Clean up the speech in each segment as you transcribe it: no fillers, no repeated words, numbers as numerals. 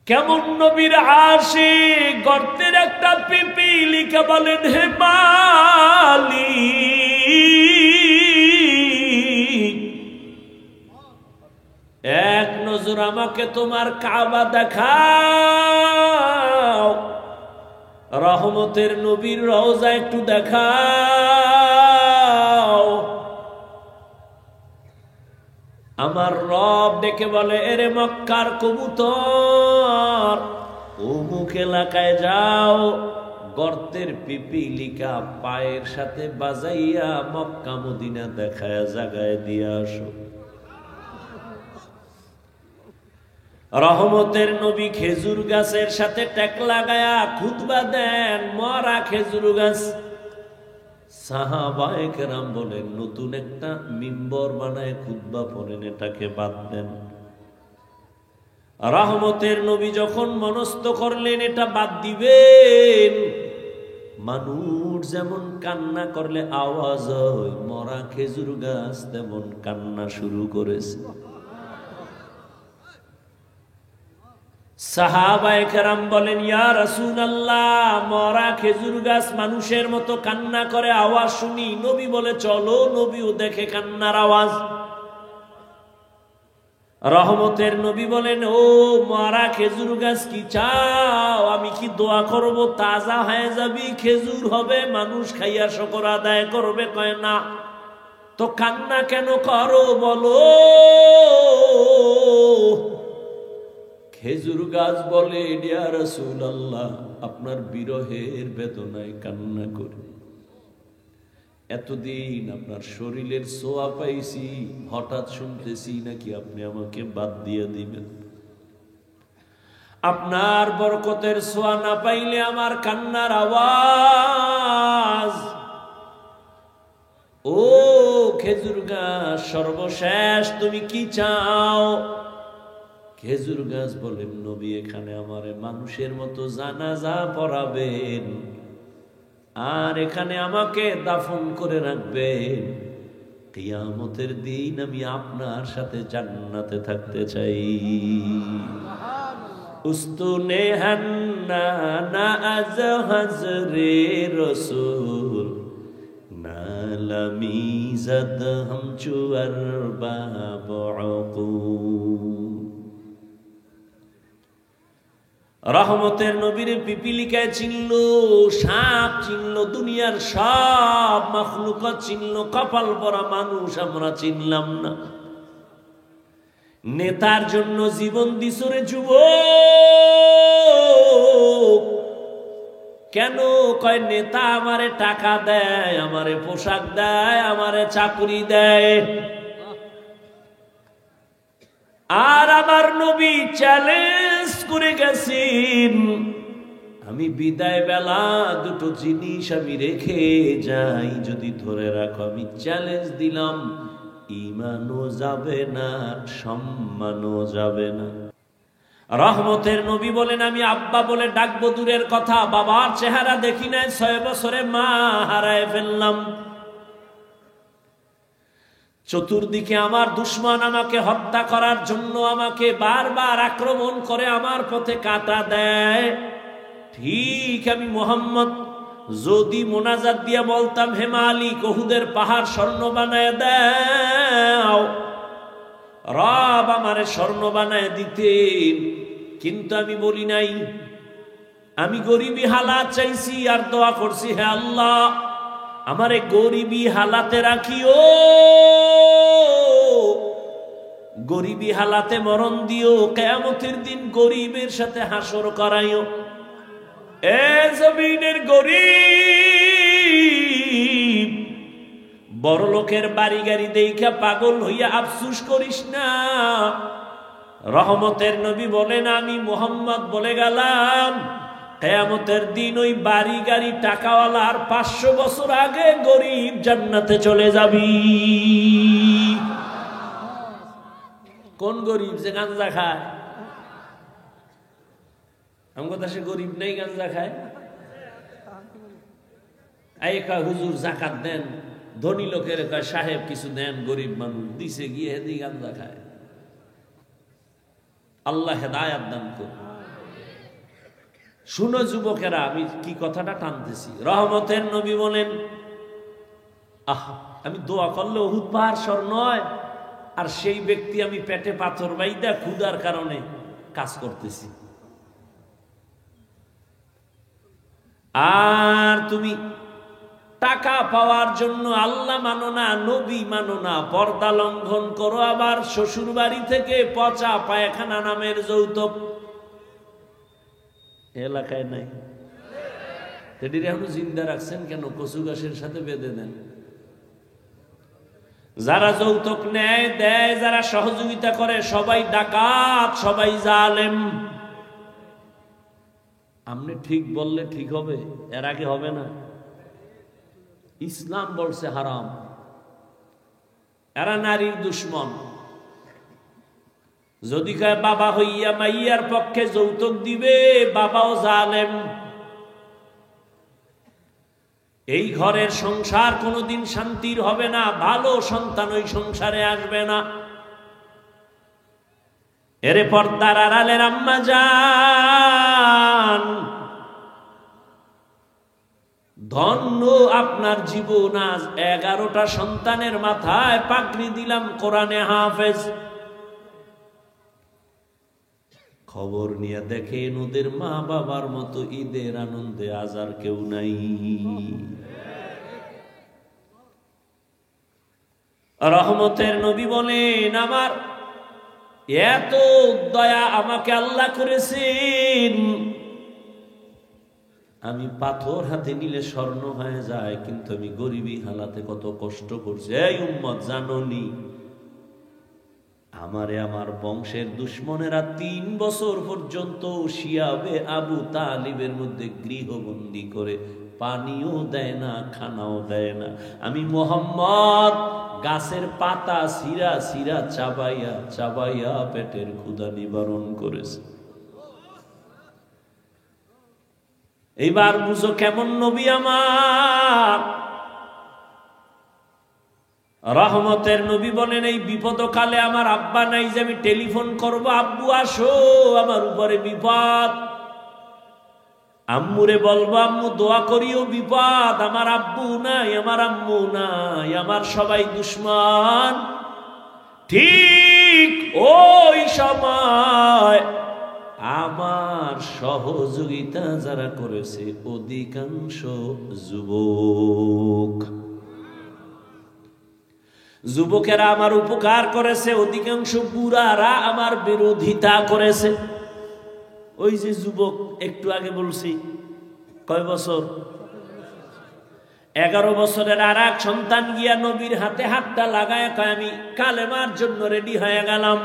কেমন নবীর আশিক, গর্তের একটা পিপিলিকা বলেন হে মালিক, এক নজর আমাকে তোমার কাবা দেখাও, রহমতের নবীর রওজা একটু দেখাও। আমার রব ডেকে বলে, এরে মক্কার কবুতর, অমুক এলাকায় যাও, গর্তের পিপিলিকা পায়ের সাথে বাজাইয়া মক্কা মদিনা দেখায় জাগায় দিয়ে আসো। রহমতের নবী খেজুর গাছের সাথে টেক লাগায়া খুতবা দেন, মরা খেজুর গাছ। সাহাবায়ে কেরাম বলেন, নতুন একটা মিম্বর বানায় খুতবা পড়েন, এটাকে বাদ দেন। রহমতের নবী যখন মনস্থ করলেন এটা বাদ দিবেন, মানুষ যেমন কান্না করলে আওয়াজ হয়, মরা খেজুর গাছ তেমন কান্না শুরু করেছে। সাহাবায়ে কেরাম বলেন, ইয়া রাসূলুল্লাহ, মরা খেজুর গাছ মানুষের মতো কান্না করে, আওয়াজ শুনি। নবী বলে, চলো, নবীও দেখে কান্নার আওয়াজ। রহমতের নবী বলেন, ও মরা খেজুর গাছ, কি চাও? আমি কি দোয়া করব তাজা হয়ে যাবি, খেজুর হবে, মানুষ খাইয়া শুকর আদায় করবে? কয় না। তো কান্না কেন করো বলো? খেজুর গাছ বলে, ইয়া রাসূলুল্লাহ, আপনার বিরহের বেদনায় কান্না করি। এতদিন আপনার শরীরের ছোঁয়া পাইছি, হঠাৎ শুনতেছি নাকি আপনি আমাকে বাদ দিয়ে দিবেন। আপনার বরকতের ছোঁয়া না পাইলে আমার কান্নার আওয়াজ। ও খেজুর গাছ, সর্বশেষ তুমি কি চাও? খেজুর গাছ বলেন, নবী, এখানে আমারে মানুষের মতো জানাজা পড়াবেন, আর এখানে আমাকে দাফন করে রাখবেন। কিয়ামতের দিন আমি আপনার সাথে জান্নাতে থাকতে চাই। উস্তুনে হান্না না আজ হাজরে রসুল, নালামি জাদ হাম চুয়ার বাবু। রহমতের নবীর পিপিলিকায় চিনল, সাপ চিনল, দুনিয়ার সব মাখলুকাত চিনল, কপাল পরা মানুষ আমরা চিনলাম না। নেতার জন্য জীবন দিছরে যুবক। কেন? কয় নেতা আমারে টাকা দেয়, আমারে পোশাক দেয়, আমারে চাকরি দেয়। আর আমার নবী চ্যালেঞ্জ করে গেছেন, আমি বিদায় বেলা দুটো জিনিস আমি রেখে যাই, যদি ধরে রাখো। আমি চ্যালেঞ্জ দিলাম, ঈমানও যাবে না, সম্মানও যাবে না। রহমতের নবী বলেন, আমি আব্বা বলে ডাকবো দূরের কথা, বাবার চেহারা দেখি নাই, 6 বছরে মা হারায় ফেললাম। চতুর্দিকে আমার দুশমন আমাকে হত্যা করার জন্য আমাকে বারবার আক্রমণ করে, আমার পথে কাঁটা দেয়। ঠিক আমি মুহাম্মদ যদি মোনাজাত দিয়া বলতাম, হে মালিক, উহুদের পাহাড় স্বর্ণ বানায় দাও, রব আমারে স্বর্ণ বানায় দিতেন। কিন্তু আমি বলি নাই, আমি গরিবী হালাত চাইছি আর দোয়া করছি, হে আল্লাহ, আমারে গরিবী হালাতে রাখিও, গরিবী হালাতে মরণ দিও, কিয়ামতের দিন গরিবের সাথে হাসর করাইও। এ জমিনের গরিব, বড় লোকের বাড়ি গাড়ি দেখা পাগল হইয়া আফসুস করিস না। রহমতের নবী বলেন, আমি মুহাম্মদ বলে গেলাম, কিয়ামতের দিন ওই বাড়ি গাড়ি টাকাওয়ালার 500 বছর আগে গরিব জান্নাতে চলে যাবি। কোন গরিব? যে গাঁজা খায়। আমার দেশে গরিব নেই গাঁজা খায়। এই কয় হুজুর জাকাত দেন, ধনী লোকের কয় সাহেব কিছু দেন, গরিব মানুষ দিছে গিয়ে হেদি গাঁজা খায়। আল্লাহ হেদায়াত দান করুন। শুনো যুবকেরা, আমি কি কথাটা টানতেছি। রহমতের নবী বলেন, আমি দোয়া করলে উহুদ পাহাড় সর নয়, আর সেই ব্যক্তি আমি পেটে পাথর বাইদা ক্ষুধার কারণে কাজ করতেছি, আর তুমি টাকা পাওয়ার জন্য আল্লাহ মানো না, নবী মানো না, পর্দা লঙ্ঘন করো, আবার শ্বশুর বাড়ি থেকে পচা পায়খানা নামের যৌতুক এলাকায় নাই। এটির এখনো জিন্দা রাখছেন কেন? কচু গাছের সাথে বেঁধে দেন। যারা যৌতুক নেয় দেয়, যারা সহযোগিতা করে, সবাই ডাকাত, সবাই জালেম। আপনি ঠিক বললে ঠিক হবে, এর আগে হবে না। ইসলাম বলছে হারাম। এরা নারীর দুশ্মন। যদি কয় বাবা হইয়া মাইয়ার পক্ষে যৌতুক দিবে, বাবাও জালেম। এই ঘরের সংসার কোনোদিন শান্তির হবে না, ভালো সন্তান ওই সংসারে আসবে না। এরে পর্দার আড়ালের আম্মা জান, ধন্য আপনার জীবন। আজ 11টা সন্তানের মাথায় পাগড়ি দিলাম, কোরআনে হাফেজ। খবর নিয়ে দেখেন ওদের মা বাবার মতো ঈদের আনন্দে আজ আর কেউ নাই। রহমতের নবী বলেন, আমার এত দয়া আমাকে আল্লাহ করেছেন, আমি পাথর হাতে নিলে স্বর্ণ হয়ে যায়, কিন্তু আমি গরিবী হালাতে কত কষ্ট করছি। এই উম্মত জানোনি, আমারে আমার বংশের দুশ্মনেরা 3 বছর পর্যন্ত শিয়াবে আবু তালিবের মধ্যে গৃহবন্দী করে পানিও দেয় না, খানাও দেয় না। আমি মোহাম্মদ গাছের পাতা সিরা সিরা চাবাইয়া চাবাইয়া পেটের ক্ষুধা নিবারণ করেছে। এইবার বুঝো কেমন নবী আমার। রহমতের নবী বলেন, এই বিপদকালে আমার আব্বা নাই যে আমি টেলিফোন করব, আব্বু আসো আমার উপরে বিপদ। আম্মুরে বলবো, আম্মু দোয়া করিও বিপদ। আমার আব্বু নাই, আমার আম্মু নাই, আমার সবাই দুশ্মন। ঠিক ওই সময় আমার সহযোগিতা যারা করেছে অধিকাংশ যুবক। যুবকেরা আমার উপকার করেছে, অধিকাংশ বুড়ারা আমার বিরোধিতা করেছে। ওই যে যুবক একটু আগে বলছি, কয় বছর? 11 বছরের আর এক সন্তান গিয়া নবীর হাতে হাতটা লাগায় কয়, আমি কালেমার জন্য রেডি হয়ে গেলাম।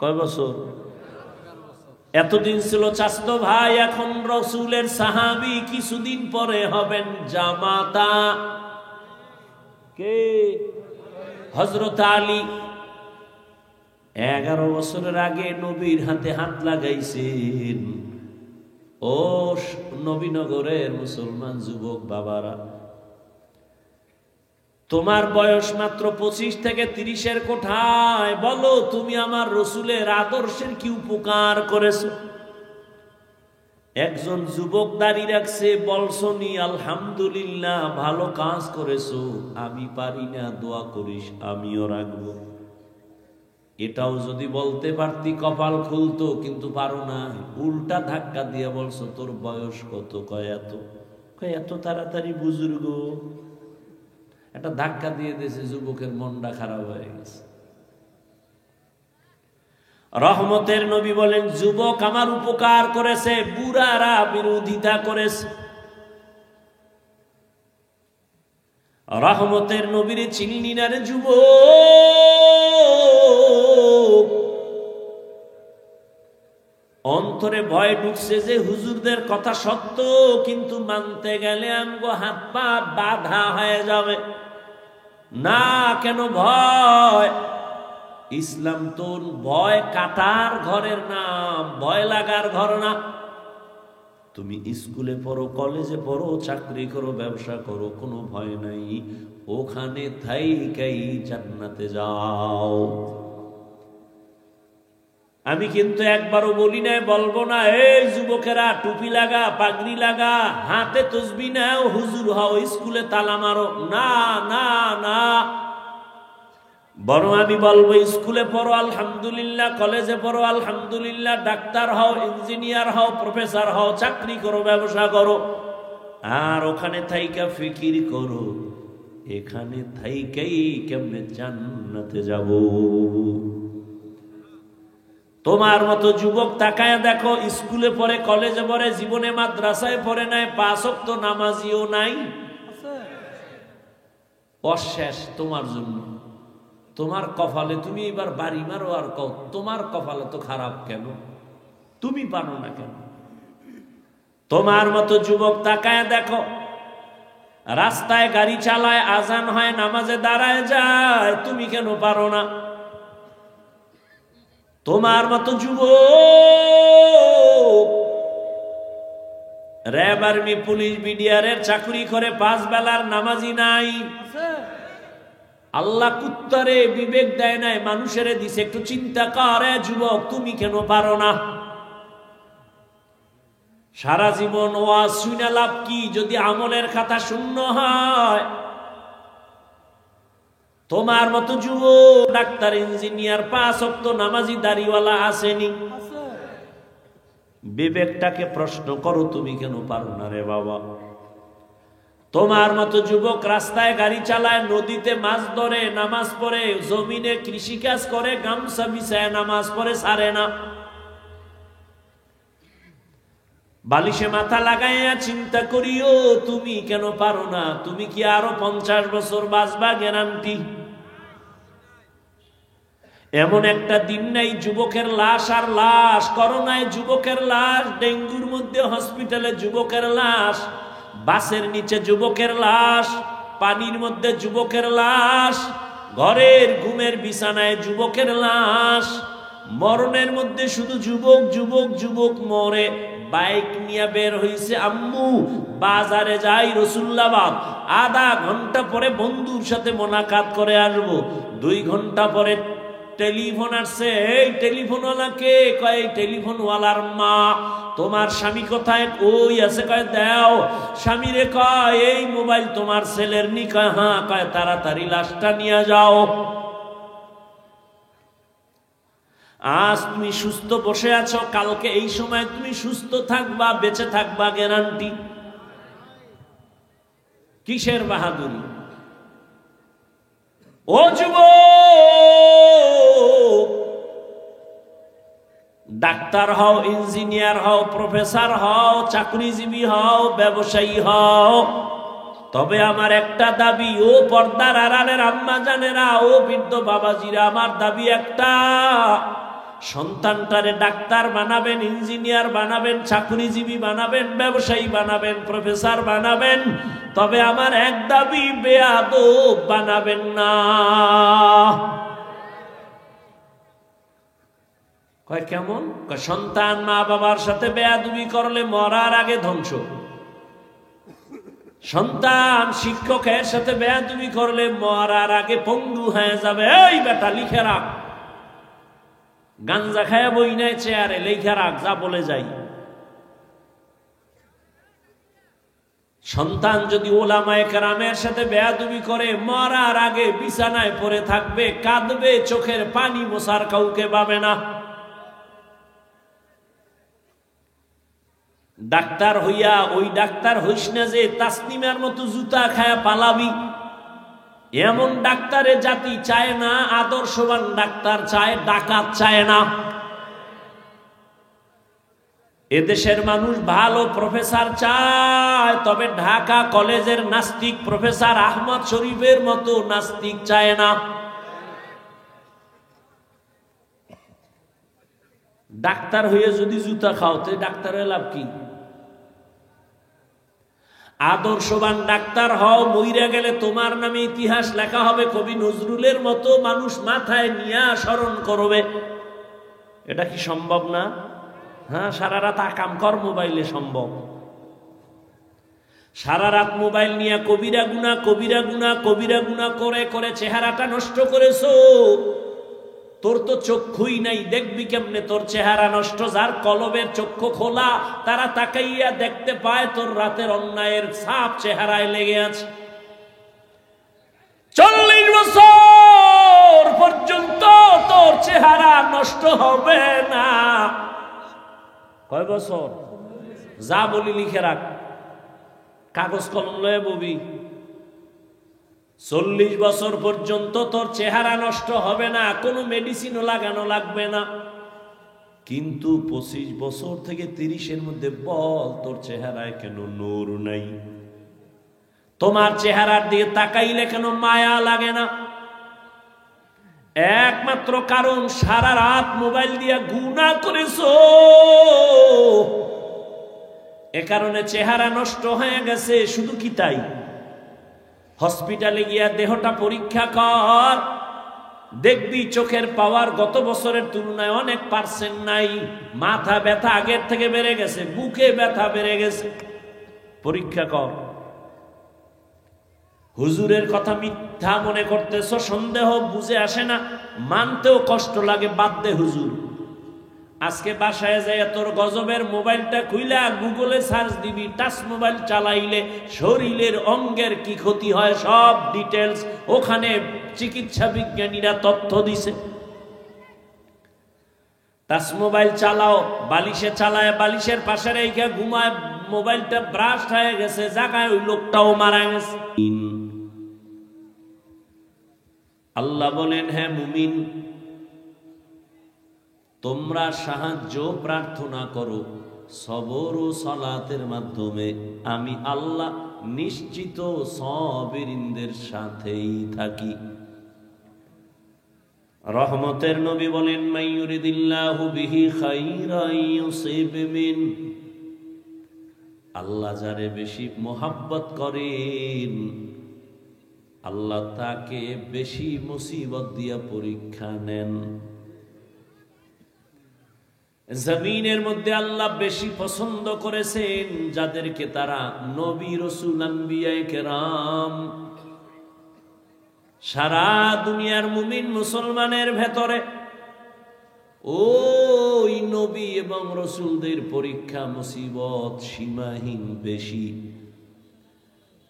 কয় বছর? এতদিন ছিল চাচতো ভাই, এখন রসুলের সাহাবী, কিছুদিন পরে হবেন জামাতা। কে? হযরত আলী। 11 বছরের আগে নবীর হাতে হাত লাগাইছেন। ও নবীনগরের মুসলমান যুবক বাবারা, তোমার বয়স মাত্র 25 থেকে 30-এর কোঠায়, বলো তুমি আমার রসুলের আদর্শের কি উপকার করেছো? একজন যুবক দাঁড়িয়ে রাখছে, বলছনি আলহামদুলিল্লাহ, ভালো কাজ করেছো, আমি পারি না, দোয়া করিস, আমিও রাখবো। এটাও যদি বলতে পারতি কপাল খুলতো, কিন্তু পারো না। উল্টা ধাক্কা দিয়ে বলছো, তোর বয়স কত? কয় এত। কয় এত তাড়াতাড়ি বুজুর্গ? একটা ধাক্কা দিয়ে দিয়েছে, যুবকের মনটা খারাপ হয়ে গেছে। রহমতের নবী বলেন, যুবক আমার উপকার করেছে, বুড়ারা বিরোধিতা করেছে। রহমতের নবীর চিনলি না রে যুবক? অন্তরে ভয় ঢুকছে যে হুজুরদের কথা সত্য, কিন্তু মানতে গেলে আমগো হাত পা বাঁধা হয়ে যাবে। না, কেন ভয়? ইসলাম তো ভয় কাটার ঘরের নাম, ভয় লাগার ঘর না। তুমি স্কুলে পড়ো, কলেজে পড়ো, চাকরি করো, ব্যবসা করো, কোনো ভয় নাই। ওখানে থাইকাই জান্নাতে যাও। আমি কিন্তু একবারও বলি না, বলবো না এই যুবকেরা টুপি লাগা, পাগড়ি লাগা, হাতে তসবি নাও, হুজুর হও, স্কুলে তালা মারো। না না না, বরং আমি বলবো স্কুলে পড়ো আলহামদুলিল্লাহ, কলেজে পড়ো আলহামদুলিল্লাহ, ডাক্তার হও, ইঞ্জিনিয়ার হও, প্রফেসর হও, চাকরি করো, ব্যবসা করো, আর ওখানে থাইকা ফিকির করো এখানে থাইকাই কেমনে জান্নাতে যাব। তোমার মতো যুবক তাকায় দেখো, স্কুলে পড়ে, কলেজে পড়ে, জীবনে মাদ্রাসায় পড়ে নাই, 5 ওয়াক্ত নামাজিও নাই, অশেষ তোমার জন্য। তোমার কপালে তুমি এবার বাড়ি মারো আর কও তোমার কপালে তো খারাপ কেন, তুমি পারো না কেন? তোমার মতো যুবক তাকায় দেখো, রাস্তায় গাড়ি চালায়, আজান হয়, নামাজে দাঁড়ায় যায়, তুমি কেন পারো না? তোমার মতো যুবক র্যাব, আর্মি, পুলিশ, বিডিআরের চাকরি করে, 5 বেলার নামাজি নাই। আল্লাহ কুত্তারে বিবেক দেয় নাই, মানুষের দিছে, একটু চিন্তা করে যুবক, তুমি কেন পারো না? সারা জীবন ওয়াজ শুনে লাভ কি যদি আমলের খাতা শূন্য হয়? তোমার মতো যুবক ডাক্তার, ইঞ্জিনিয়ার, 5 ওয়াক্ত নামাজি, দাড়িওয়ালা আসেনি? বিবেকটাকে প্রশ্ন করো, তুমি কেন পারো না রে বাবা? তোমার মতো যুবক রাস্তায় গাড়ি চালায়, নদীতে মাছ ধরে, নামাজ পড়ে, জমিনে কৃষিকাজ করে, গামছা বিছায় নামাজ পড়ে, ছাড়ে না। বালিশে মাথা লাগাইয়া চিন্তা করিও, তুমি কেন পারো না? তুমি কি আরো 50 বছর বাঁচবা গ্যারান্টি? এমন একটা দিন নাই যুবকের লাশ আর লাশ, করোনায় যুবকের লাশ, ডেঙ্গুর মধ্যে হসপিটালে যুবকের লাশ, বাসের নিচে যুবকের লাশ, পানির মধ্যে যুবকের লাশ, ঘরের ঘুমের বিছানায় যুবকের লাশ, মরণের মধ্যে শুধু যুবক যুবক যুবক মরে। বাইক নিয়ে বের হইছে আম্মু, বাজারে যাই রসুল্লাবাদ, আধা ঘন্টা পরে বন্ধুর সাথে মোলাকাত করে আসবো, 2 ঘন্টা পরে টেলিফোন আসছে, এই টেলিফোনওয়ালাকে? কয় টেলিফোনওয়ালার মা। তোমার স্বামী কোথায়? ওই আছে। কয় দাও। স্বামীরে কয় এই মোবাইল তোমার ছেলের নি? কয় হ্যাঁ। কয় তাড়াতাড়ি লাশটা নিয়ে যাও। আজ তুমি সুস্থ বসে আছো, কালকে এই সময় তুমি সুস্থ থাকবা, বেঁচে থাকবা গ্যারান্টি? কিসের বাহাদুরি? ও যুবক, ডাক্তার হও, ইঞ্জিনিয়ার হও, প্রফেসর হও, চাকরিজীবী হও, ব্যবসায়ী হও, তবে আমার একটা দাবি, ও পর্দার আড়ালের আম্মা জানেরা, ও বৃদ্ধ বাবাজিরা, আমার দাবি একটা, সন্তানটারে ডাক্তার বানাবেন, ইঞ্জিনিয়ার বানাবেন, চাকরিজীবী বানাবেন, ব্যবসায়ী বানাবেন, প্রফেসর বানাবেন, তবে আমার এক দাবি, বেয়াদব বানাবেন না। কয় কেমন? কয় সন্তান মা বাবার সাথে বেয়াদবি করলে মরার আগে ধ্বংস। সন্তান শিক্ষকের সাথে বেয়াদবি করলে মরার আগে পঙ্গু হয়ে যাবে। এই বেটা লিখে রাখ, গাঞ্জা খায়া বই নাই চেয়ারে, লিখে রাখ, যা বলে যাই। সন্তান যদি ওলামায়ে কেরামের সাথে বেয়াদবি করে, মরার আগে বিছানায় পড়ে থাকবে, কাঁদবে, চোখের পানি মোছার কাউকে পাবে না। ডাক্তার হইয়া ওই ডাক্তার হইস না যে তাসনিমের মতো জুতা খায়া পালাবি। এমন ডাক্তারের জাতি চায় না, আদর্শবান ডাক্তার চায়, ডাকাত চায় না। এদেশের মানুষ ভালো প্রফেসর চায়, তবে ঢাকা কলেজের নাস্তিক প্রফেসর আহমদ শরীফের মতো নাস্তিক চায় না। ডাক্তার হয়ে যদি জুতা খাও, তো ডাক্তারের লাভ কি? আদর্শবান ডাক্তার হও, মইরা গেলে তোমার নামে ইতিহাস লেখা হবে, কবি নজরুলের মতো মানুষ মাথায় নিয়ে স্মরণ করবে। এটা কি সম্ভব না? হ্যাঁ, সারা রাত আকাম কর মোবাইলে সম্ভব। সারা রাত মোবাইল নিয়ে কবিরা গুনাহ, কবিরা গুনাহ, কবিরা গুনাহ করে করে চেহারাটা নষ্ট করেছো। তোর তো চক্ষুই নাই, দেখবি কেমনে তোর চেহারা নষ্ট? যার কলবের চক্ষু খোলা তারা তাকাইয়া দেখতে পায় তোর রাতের অন্যায়ের ছাপ চেহারায় লেগে আছে। 40 বছর পর্যন্ত তোর চেহারা নষ্ট হবে না। কয় বছর? যা বলি লিখে রাখ, কাগজ কলম লয়ে ববি। 40 বছর পর্যন্ত তোর চেহারা নষ্ট হবে না, কোনো মেডিসিনও লাগানো লাগবে না। কিন্তু 25 বছর থেকে 30-এর মধ্যে বল, তোর চেহারায় কেন নূর নাই? তোমার চেহারার দিকে তাকাইলে কেন মায়া লাগে না? একমাত্র কারণ সারা রাত মোবাইল দিয়া গুনাহ করেছো, এ কারণে চেহারা নষ্ট হয়ে গেছে। শুধু কি তাই? হসপিটালে গিয়া দেহটা পরীক্ষা কর, দেখবি চোখের পাওয়ার গত বছরের তুলনায় অনেক পার্সেন্ট নাই। মাথা ব্যথা আগের থেকে বেড়ে গেছে, বুকে ব্যথা বেড়ে গেছে। পরীক্ষা কর। হুজুরের কথা মিথ্যা মনে করতেছ, সন্দেহ বুঝে আসে না, মানতেও কষ্ট লাগে, বাদ দে হুজুর। আজকে বাসায় যাই তোর গজবের মোবাইলটা খুইলা গুগলে সার্চ দিবি, টাচ মোবাইল চালাইলে শরীরের অঙ্গের কি ক্ষতি হয় সব ডিটেলস ওখানে চিকিৎসা বিজ্ঞানীরা তথ্য দিছে। টাচ মোবাইল চালাও, বালিশে চালায়, বালিশের পাশে রেখে ঘুমায়, মোবাইলটা ব্রাস্ট হয়ে গেছে, জায়গায় ওই লোকটাও মারা গেছে। আল্লাহ বলেন, হ্যাঁ মুমিন, তোমরা সাহায্য প্রার্থনা করো সবর ও সালাতের মাধ্যমে, আমি আল্লাহ নিশ্চিত সাবিরিনদের সাথেই থাকি। রহমতের নবী বলেন, মাইয়ুরিদিল্লাহু বিহি খাইরান ইউসিব মিন, আল্লাহ যারে বেশি মোহাব্বত করেন আল্লাহ তাকে বেশি মুসিবত দিয়া পরীক্ষা নেন। জমিনের মধ্যে আল্লাহ বেশি পছন্দ করেছেন যাদেরকে তারা নবী রাসূল আম্বিয়া কেরাম। সারা দুনিয়ার মুমিন মুসলমানের ভেতরে ওই নবী এবং রাসূলদের পরীক্ষা মুসিবত সীমাহীন বেশি।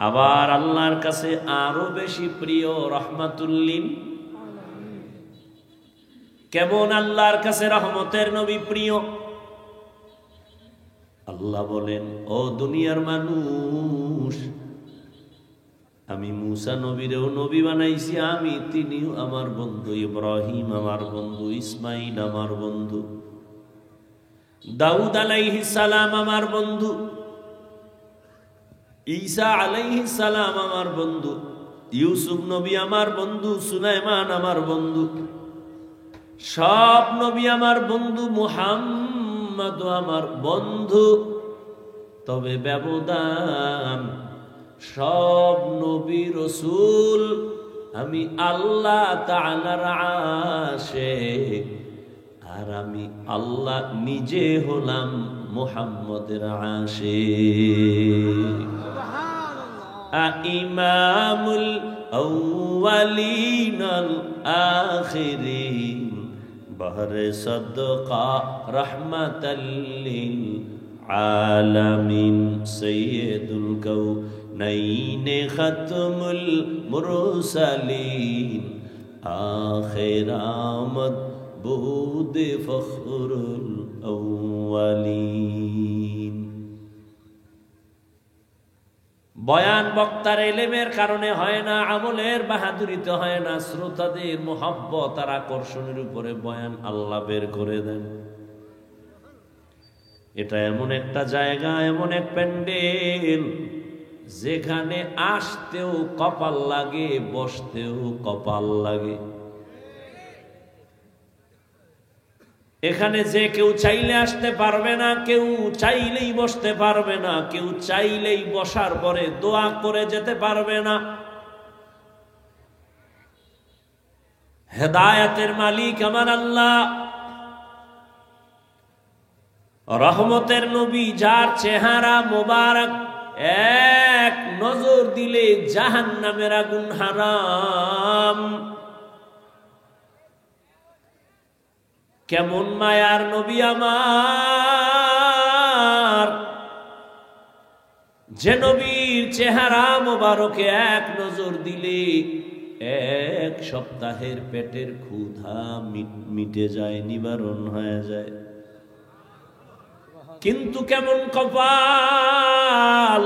আবার আল্লাহর কাছে আরো বেশি প্রিয় রাহমাতুল লিল। কেমন আল্লাহর কাছে রহমতের নবী প্রিয়? আল্লাহ বলেন, ও দুনিয়ার মানুষ, আমি মূসা নবীরেও নবী বানাইছি, আমি তিনিও আমার বন্ধু, ইব্রাহিম আমার বন্ধু, ইসমাইল আমার বন্ধু, দাউদ আলাইহিস সালাম আমার বন্ধু, ঈসা আলাইহিস সালাম আমার বন্ধু, ইউসুফ নবী আমার বন্ধু, সুলাইমান আমার বন্ধু, সব নবী আমার বন্ধু, মুহাম্মদ আমার বন্ধু। তবে ব্যবধান, সব নবী রাসূল আমি আল্লাহ তাআলার আশিক, আর আমি আল্লাহ নিজে হলাম মুহাম্মদের আশিক। ইমামুল আউয়ালিন আল আখিরিন বহরে সদকা রহমাতাল লিল আলামিন সাইয়্যিদুল কাউনাইন খাতমুল মুরসালিন আখির আমদ বুদ ফখরুল আউয়ালিন। বয়ান বক্তার ইলমের কারণে হয় না, আমলের বাহাদুরিতে হয় না, শ্রোতাদের মোহাব্বত আর আকর্ষণের উপরে বয়ান আল্লাহ বের করে দেন। এটা এমন একটা জায়গা, এমন এক প্যান্ডেল যেখানে আসতেও কপাল লাগে, বসতেও কপাল লাগে। এখানে যে কেউ চাইলে আসতে পারবে না, কেউ চাইলেই বসতে পারবে না, কেউ চাইলেই বসার পরে দোয়া করে যেতে পারবে না। হেদায়েতের মালিক আমার আল্লাহ, রহমতের নবী, যার চেহারা মোবারক এক নজর দিলে জাহান্নামের আগুন হারাম। কেমন মায়ার নবী আমার, যে নবীর চেহারা মোবারকে এক নজর দিলে এক সপ্তাহের পেটের ক্ষুধা মিটে যায়, নিবারণ হয়ে যায়। কিন্তু কেমন কপাল,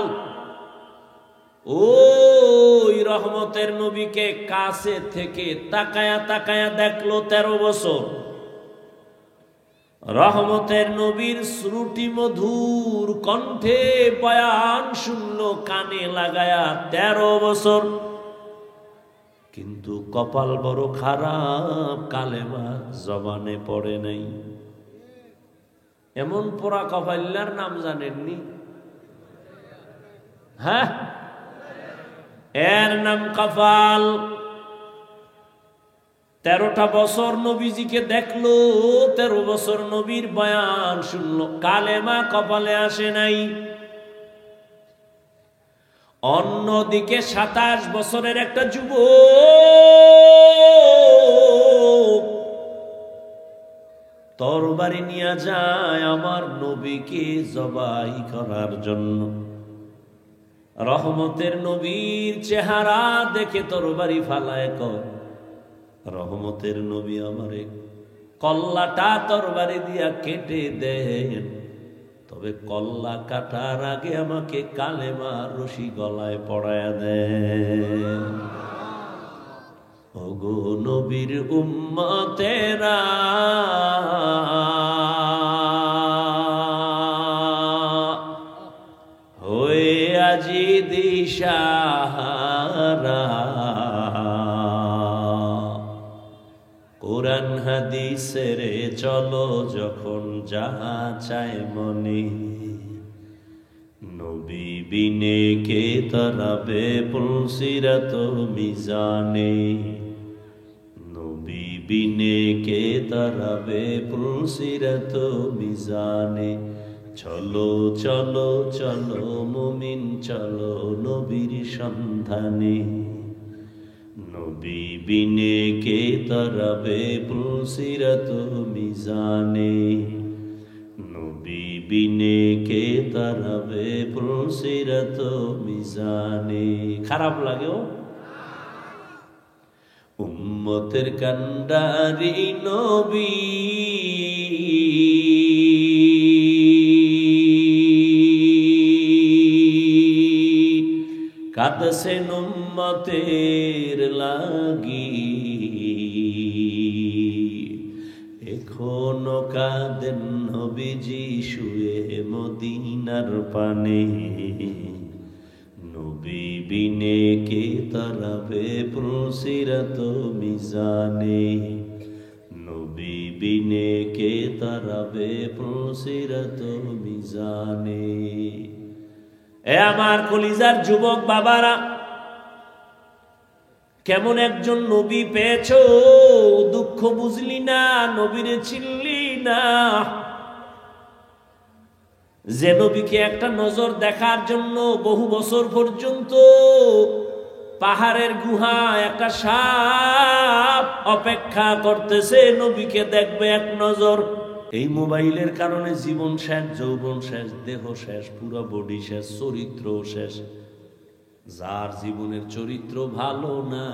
ওই রহমতের নবীকে কাছে থেকে তাকায়া তাকায়া দেখলো 13 বছর। রহমতের নবীর শ্রুতি মধুর কণ্ঠে বয়ান শুনলো কানে লাগায়া 13 বছর। কিন্তু কপাল বড় খারাপ, কালেমা জবানে পড়ে নাই। এমন পোড়া কপাল্লার নাম জানেননি? হ্যাঁ, এর নাম কপাল। 13টা বছর নবীজিকে দেখলো, 13 বছর নবীর বয়ান শুনলো, কালেমা কপালে আসে নাই। অন্যদিকে 27 বছরের একটা যুবক তরবারি নিয়ে যায় আমার নবীকে জবাই করার জন্য। রহমতের নবীর চেহারা দেখে তরবারি ফালায় কয়, রহমতের নবী আমারে কল্লাটা তরবারি দিয়া কেটে দেন, তবে কল্লা কাটার আগে আমাকে কালেমা রশি গলায় পড়ায়া দেন। ওগো নবীর উম্মতেরা, হয়ে আজি দিশাহারা, কোরআন হাদিসের চলো যখন যাহা চায় মনে, নবী বিনে কে তরাবে পুলসিরাত মিজানে, নবী বিনে কে তরাবে পুলসিরাত মিজানে। চলো চলো চলো মুমিন চলো নবীর সন্ধানে, নবী বিনে কে তরাবে পুলসিরাত মিজানে, নবী বিনে কে তরাবে পুলসিরাত মিজানে। খারাপ লাগে ও? উম্মতের কান্ডারি নবী, কাঁদছেন উম্মতের লাগি, এখনো কাঁদেন নবীজি শুয়ে মদিনার পানে, নবী বিনে কে তরাবে পুলসিরাত মিজানে, নবী বিনে কে তরাবে পুলসিরাত মিজানে। এ আমার কলিজার যুবক বাবারা, কেমন একজন নবী পেয়েছো, দুঃখ বুঝলি না, নবীরে চিনলি না। যে নবীকে একটা নজর দেখার জন্য বহু বছর পর্যন্ত পাহাড়ের গুহায় একটা সাপ অপেক্ষা করতেছে, নবীকে দেখবে এক নজর। এই মোবাইলের কারণে জীবন শেষ, যৌবন শেষ, দেহ শেষ, পুরো বডি শেষ, চরিত্র শেষ। যার জীবনের চরিত্র ভালো না,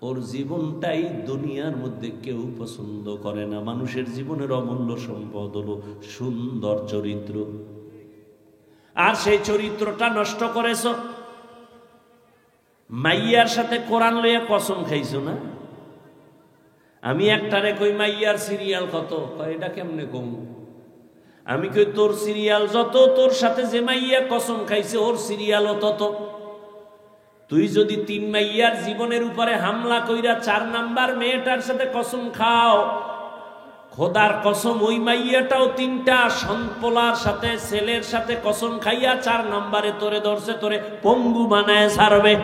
ওর জীবনটাই দুনিয়ার মধ্যে কেউ পছন্দ করে না। মানুষের জীবনের অমূল্য সম্পদ হলো সুন্দর চরিত্র, আর সেই চরিত্রটা নষ্ট করেছ। মাইয়ার সাথে কোরআন লইয়া কসম খাইছো না? আমি একটারে কই মাইয়ার সিরিয়াল কত, এটা কেমনে কম? আমি কই তোর সিরিয়াল যত, তোর সাথে যে মাইয়া কসম খাইছে ওর সিরিয়ালও তত। তুই যদি 3 মাইয়ার জীবনের উপরে হামলা কইরা 4 নাম্বার মেয়েটার সাথে কসম খাও, খোদার কসম ওই মাইয়াটাও 3টা সন্পলার সাথে ছেলের সাথে কসম খাইয়া 4 নাম্বারে তোরে ধরছে, তোরে পঙ্গু বানায় ছাড়বে।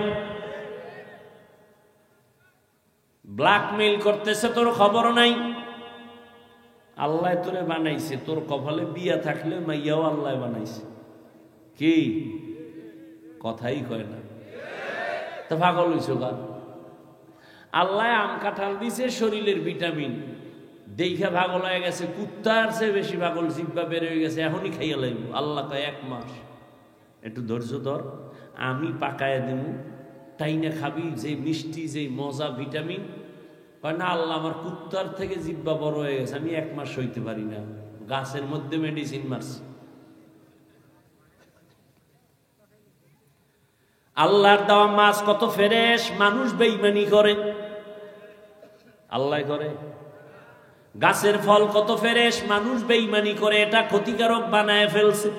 ব্ল্যাকমেইল করতেছে, তোর খবর নাই। আল্লাহ তোরে বানাইছে, তোর কপালে বিয়া থাকলে মাইয়াও আল্লাহ বানাইছে। কি কথাই কয় না তো, পাগল হইছো গা? আল্লাহ আম কাঁঠাল দিছে শরীরের ভিটামিন, দেখা পাগল হয়ে গেছে, কুত্তার চেয়ে বেশি পাগল, জিব্বা বের হয়ে গেছে, এখনই খাইয়া লাগব। আল্লাহ কয় 1 মাস একটু ধৈর্য ধর, আমি পাকায় দিব, তাই না খাবি, যে মিষ্টি, যে মজা, ভিটামিন। কয় না আল্লাহ, আমার কুত্তার থেকে জিব্বা বড় হয়ে গেছে, আমি 1 মাস সইতে পারি না, গাছের মধ্যে মেডিসিন মারছি। আল্লাহর দেওয়া মাছ কত ফ্রেশ, মানুষ বেঈমানি করে, আল্লাহ করে। গাছের ফল কত ফ্রেশ, মানুষ বেঈমানি করে এটা ক্ষতিকারক বানায় ফেলছে।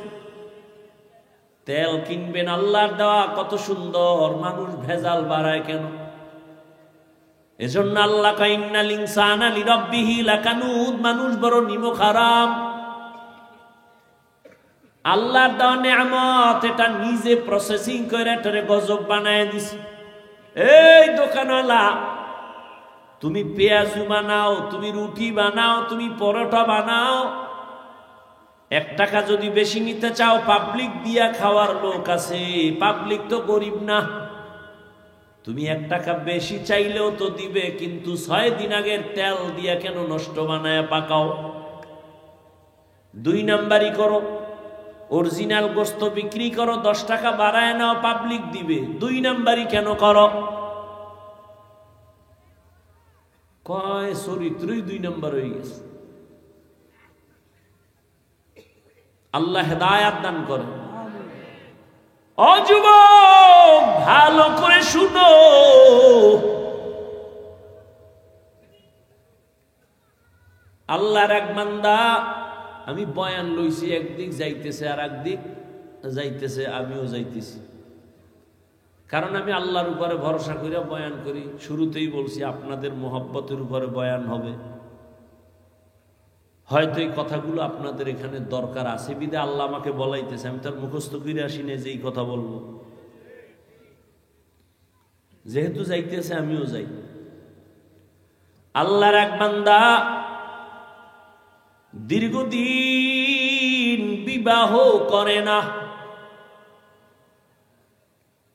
তেল কিনবেন আল্লাহর দেওয়া কত সুন্দর, মানুষ ভেজাল বাড়ায় কেন? এজন্য আল্লাহ কয় ইন্নাল ইনসানা লিরাব্বিহি লাকানুদ, মানুষ বড় নিমক হারাম। আল্লাহর দেওয়া নেয়ামত, এটা নিজে প্রসেসিং করে এটারে গজব বানায় দিছে। এই দোকানওয়ালা, তুমি পেঁয়াজু বানাও, তুমি রুটি বানাও, তুমি পরোটা বানাও, 1 টাকা যদি বেশি নিতে চাও, পাবলিক দিয়া খাওয়ার লোক আছে, পাবলিক তো গরিব না। তুমি 1 টাকা বেশি চাইলেও তো দিবে, কিন্তু 6 দিন আগের তেল দিয়া কেন নষ্ট বানায় পাকাও? 2 নাম্বারই করো, অরিজিনাল গোস্ত বিক্রি করো, 10 টাকা বাড়ায় নাও, পাবলিক দিবে। 2 নাম্বারই কেন করো? কয় চরিত্রই 2 নাম্বার হয়ে গেছে। আল্লাহ হেদায়াত দান করেন। ও যুবক, ভালো করে শুনো, আল্লাহর এক বান্দা, আমি বয়ান লইছি, একদিক যাইতেছে আর একদিক যাইতেছে, আমিও যাইতেছি, কারণ আমি আল্লাহর উপরে ভরসা করে বয়ান করি। শুরুতেই বলছি আপনাদের মোহাব্বতের উপরে বয়ান হবে, হয়তো এই কথাগুলো আপনাদের এখানে দরকার আছে বিদে আল্লাহ আমাকে বলাইতেছে, আমি তার মুখস্থ করে আসি না যে এই কথা বলবো। যেহেতু যাইতেছে আমিও যাই। আল্লাহর এক বান্দা দীর্ঘদিন বিবাহ করে না,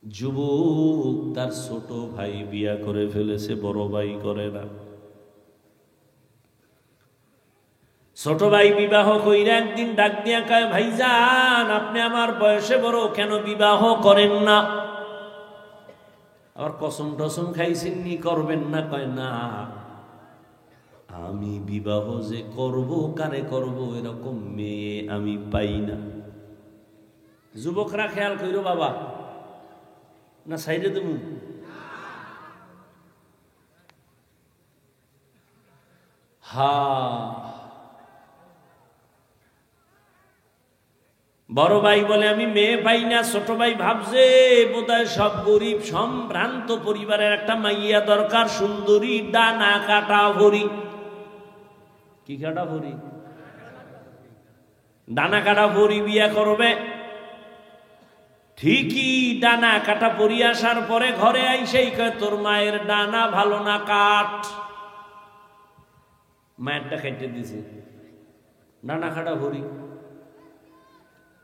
যুবক, তার ছোট ভাই বিয়া করে ফেলেছে, বড় ভাই করে না। ছোট ভাই বিবাহ কইরা একদিন ডাক দিয়া কয়, ভাইজান আপনি আমার বয়সে বড়, কেন বিবাহ করেন না? আবার কসম টসম খাইছেন নি, করবেন না? কয় না, আমি বিবাহ যে করব, কারে করব, এরকম মেয়ে আমি পাই না। যুবকরা খেয়াল কইরো বাবা, না সাইডে তুমি বড় ভাই বলে আমি মেয়ে পাই না। ছোট ভাই ভাবছে বোধহয় সব গরিব সম্ভ্রান্ত পরিবারের একটা মাইয়া দরকার, সুন্দরী, ডানা কাটা ভরি। কি কাটা ভরি? ডানা কাটা ভরি বিয়া করবে। ঠিকই ডানা কাটা পরি আসার পরে ঘরে আইসেই কয়, তোর মায়ের ডানা ভালো না, কাট। মায়েরটা কেটে দিছে, ডানা কাটা ভরি।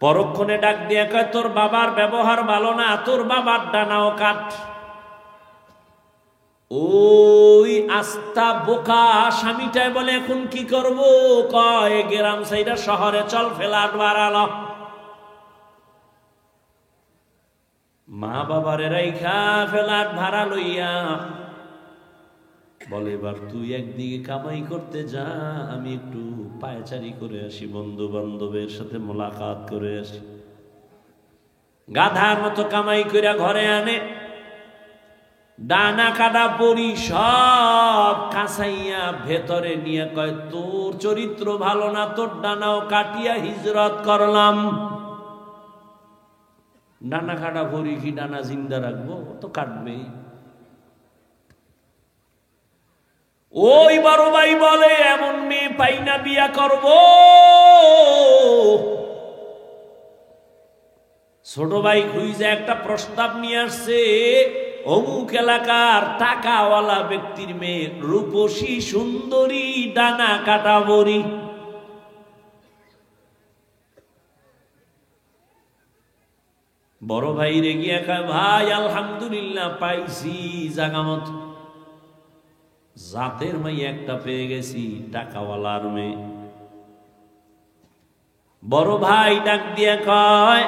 পরক্ষণে ডাক দিয়ে কয়, তোর বাবার ব্যবহার ভালো না, তোর বাবার ডানাও কাট। ওই আস্তা বোকা স্বামীটাই বলে, এখন কি করব? কয় গ্রাম সাইডা শহরে চল, ফ্ল্যাট বাড়ালো। মা বাবার রাইখা ফ্ল্যাট ভাড়া লইয়া বলে, এবার তুই একদিকে কামাই করতে যা, আমি একটু পায়চারি করে আসি, বন্ধু বান্ধবের সাথে মোলাকাত করে আসি। গাধার মতো কামাই করে ঘরে আনে, ডানা কাটা পরি সব কাঁচাইয়া ভেতরে নিয়ে কয়, তোর চরিত্র ভালো না, তোর ডানাও কাটিয়া হিজরত করলাম। ডানা কাটা পরি কি ডানা জিন্দা রাখবো? তো কাটবেই। ওই বড় ভাই বলে, এমন মেয়ে পাই না, বিয়া করব। ছোট ভাই খুঁজে একটা প্রস্তাব নিয়ে আসছে, অমুক এলাকার টাকাওয়ালা ব্যক্তির মেয়ে, রূপসী সুন্দরী, ডানা কাটা বড়ি। বড় ভাই রেগিয়া কয়, ভাই আলহামদুলিল্লাহ পাইছি জাগা মতো। জাতের মাইয়া একটা পেয়ে গেছি, টাকাওয়ালার মেয়ে। বড় ভাই ডাক দিয়া কয়,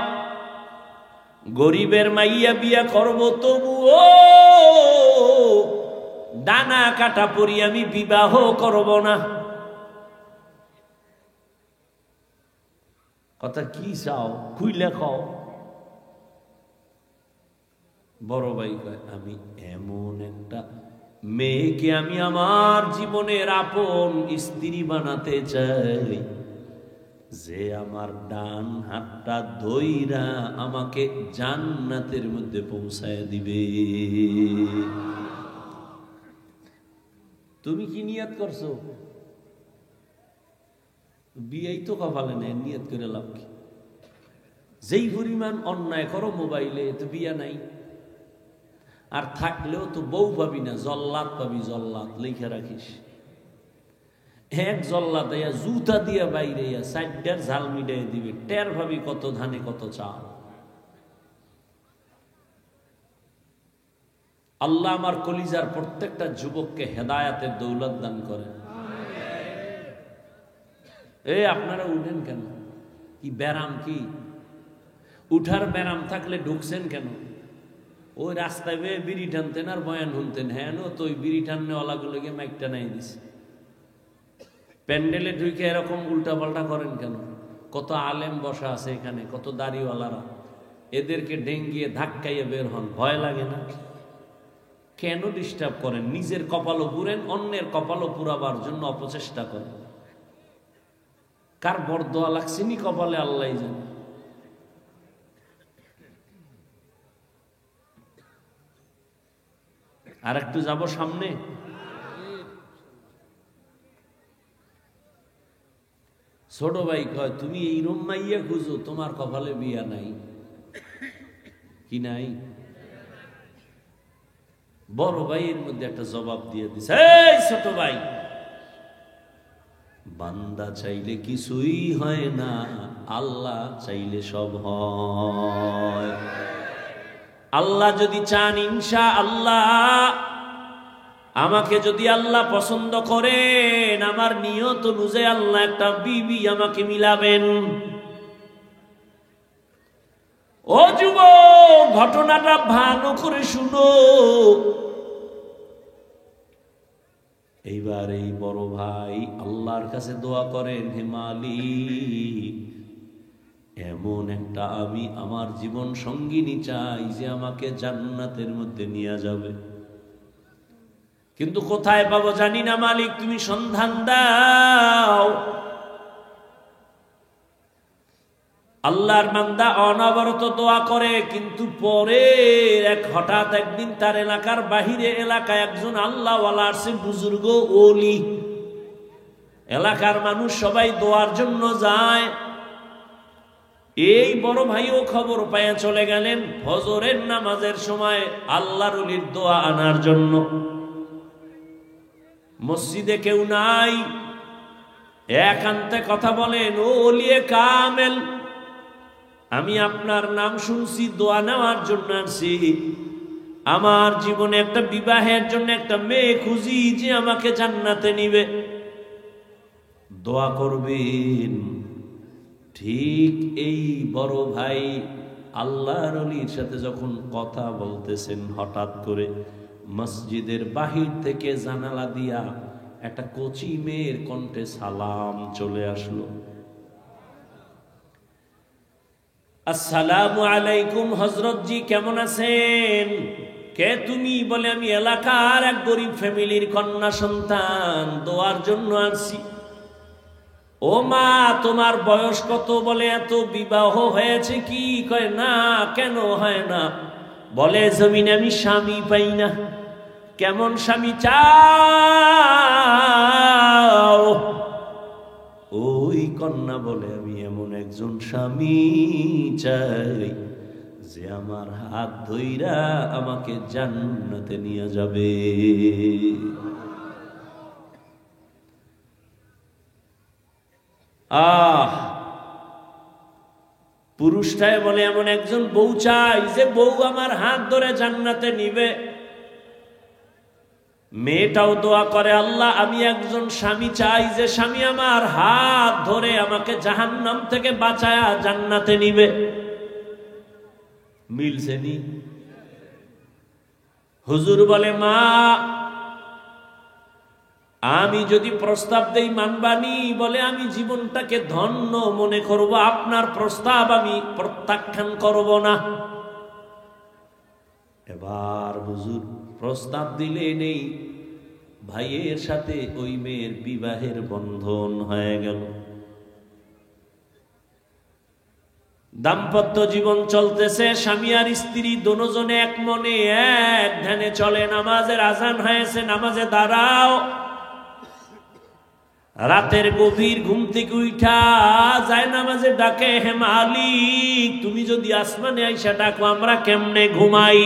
গরিবের মাইয়া বিয়া করব, তবুও ডানা কাটা পরি আমি বিবাহ করব না। কথা কি চাও, খুইলে খাও। বড় ভাই কয়, আমি এমন একটা মেয়েকে আমি আমার জীবনের আপন স্ত্রী বানাতে চাই, যে আমার ডান হাতটা ধইরা আমাকে জান্নাতের মধ্যে পৌঁছায় দিবে। তুমি কি নিয়ত করছো? বিয়েই তো কপালে নেই, নিয়ত করে লাভ কি? যেই পরিমাণ অন্যায় করো মোবাইলে, তো বিয়া নাই। আর থাকলেও তো বউ পাবি না, জল্লাদ পাবি, জল্লাদ লিখে রাখিস। এক জল্লাদ জুতা দিয়া বাইরে সাইডার ঝাল মিটাই দিবে, টের ভাবি কত ধানে কত চাল। আল্লাহ আমার কলিজার প্রত্যেকটা যুবককে হেদায়াতের দৌলত দান করেন। আপনারা উঠেন কেন? কি ব্যারাম? কি উঠার ব্যারাম থাকলে ঢুকছেন কেন? ওই রাস্তায় বেয়ে বিড়ি টানতেন আর বয়ান শুনতেন। হ্যাঁ, তো ওই বিড়ি টাননেওয়ালাগুলোকে মাইকটা নাই দিছে। প্যান্ডেলে ঢুকে এরকম উল্টা পাল্টা করেন কেন? কত আলেম বসা আছে এখানে, কত দাড়িওয়ালারা, এদেরকে ডেঙ্গিয়ে ধাক্কাইয়ে বের হন, ভয় লাগে না? কেন ডিস্টার্ব করেন? নিজের কপালও পুরেন, অন্যের কপালও পুরাবার জন্য অপচেষ্টা করেন। কার বরদোয়া লাগছেনি কপালে আল্লাহ জানে। আর একটু যাব সামনে। ছোট ভাই কয়, তুমি এইরম মাইয়া খুঁজো, তোমার কপালে বিয়া নাই। কি নাই? বড় ভাই এর মধ্যে একটা জবাব দিয়ে দিছে, এই ছোট ভাই, বান্দা চাইলে কিছুই হয় না, আল্লাহ চাইলে সব হয়। আল্লাহ যদি চান, ইনশাআল্লাহ আমাকে যদি আল্লাহ পছন্দ করেন, আমার নিয়ত অনুযায়ী আল্লাহ একটা বিবি আমাকে মিলাবেন। ও যুবক, ঘটনাটা ভালো করে শুনো। এইবার এই বড় ভাই আল্লাহর কাছে দোয়া করেন, হে মালিক, এমন একটা আমি আমার জীবন সঙ্গিনী চাই যে আমাকে জান্নাতের মধ্যে নিয়ে যাবে। কিন্তু কোথায় পাবো জানি না, মালিক তুমি সন্ধান দাও। আল্লাহর বান্দা অনবরত দোয়া করে, কিন্তু পরে হঠাৎ একদিন তার এলাকার বাহিরে এলাকায় একজন আল্লাহওয়ালা আসছে, বুজুর্গ ওলি। এলাকার মানুষ সবাই দোয়ার জন্য যায়। এই বড় ভাইও খবর পাইয়া চলে গেলেন ফজরের নামাজের সময় আল্লাহর ওলির দোয়া আনার জন্য। মসজিদে কেউ নাই, একান্তে কথা বলেন, ও ওলিয়ে কামেল, আমি আপনার নাম শুনছি, দোয়া নেওয়ার জন্য আসছি। আমার জীবনে একটা বিবাহের জন্য একটা মেয়ে খুঁজি যে আমাকে জান্নাতে নিবে, দোয়া করবেন। ঠিক এই বড় ভাই আল্লাহর ওলির সাথে যখন কথা বলতেছেন, হঠাৎ করে মসজিদের বাহির থেকে জানালা দিয়া একটা কচি মেয়ের কণ্ঠে সালাম চলে আসলো। আসসালামু আলাইকুম হযরত জি, কেমন আছেন? কে তুমি? বলে, আমি এলাকার এক গরিব ফ্যামিলির কন্যা সন্তান, দোয়ার জন্য আসছি। ও মা, তোমার বয়স কত? বলে, এত, বিবাহ হয়েছে কি? কয় না। কেন হয় না? বলে, জমিনে আমি স্বামী পাই না। কেমন স্বামী চাও? ওই কন্যা বলে, আমি এমন একজন স্বামী চাই যে আমার হাত ধইরা আমাকে জান্নাতে নিয়ে যাবে। পুরুষটাই বলে, এমন একজন বউ চাই যে বউ আমার হাত ধরে জান্নাতে নিবে। মেয়েটাও দোয়া করে, আল্লাহ আমি একজন স্বামী চাই যে স্বামী আমার হাত ধরে আমাকে জাহান্নাম থেকে বাঁচায়া জান্নাতে নিবে। মিলছে নি? হুজুর বলে, মা আমি যদি প্রস্তাব দেই মানবানি? বলে, আমি জীবনটাকে ধন্য মনে করব, আপনার প্রস্তাব আমি প্রত্যাখ্যান করব না। এবার হুজুর প্রস্তাব দিলে নেই, ভাইয়ের সাথে ওই মেয়ের বিবাহের বন্ধন হয়ে গেল। দাম্পত্য জীবন চলতেছে, স্বামী আর স্ত্রী দুজনে এক মনে এক ধ্যানে চলে। নামাজের আজান হয়েছে, নামাজে দাঁড়াও। রাতের গভীর ঘুম থেকে উঠা যায় নামাজে ডাকে, হে মালিক তুমি যদি আসমানে আইসা ডাকো আমরা কেমনে ঘুমাই?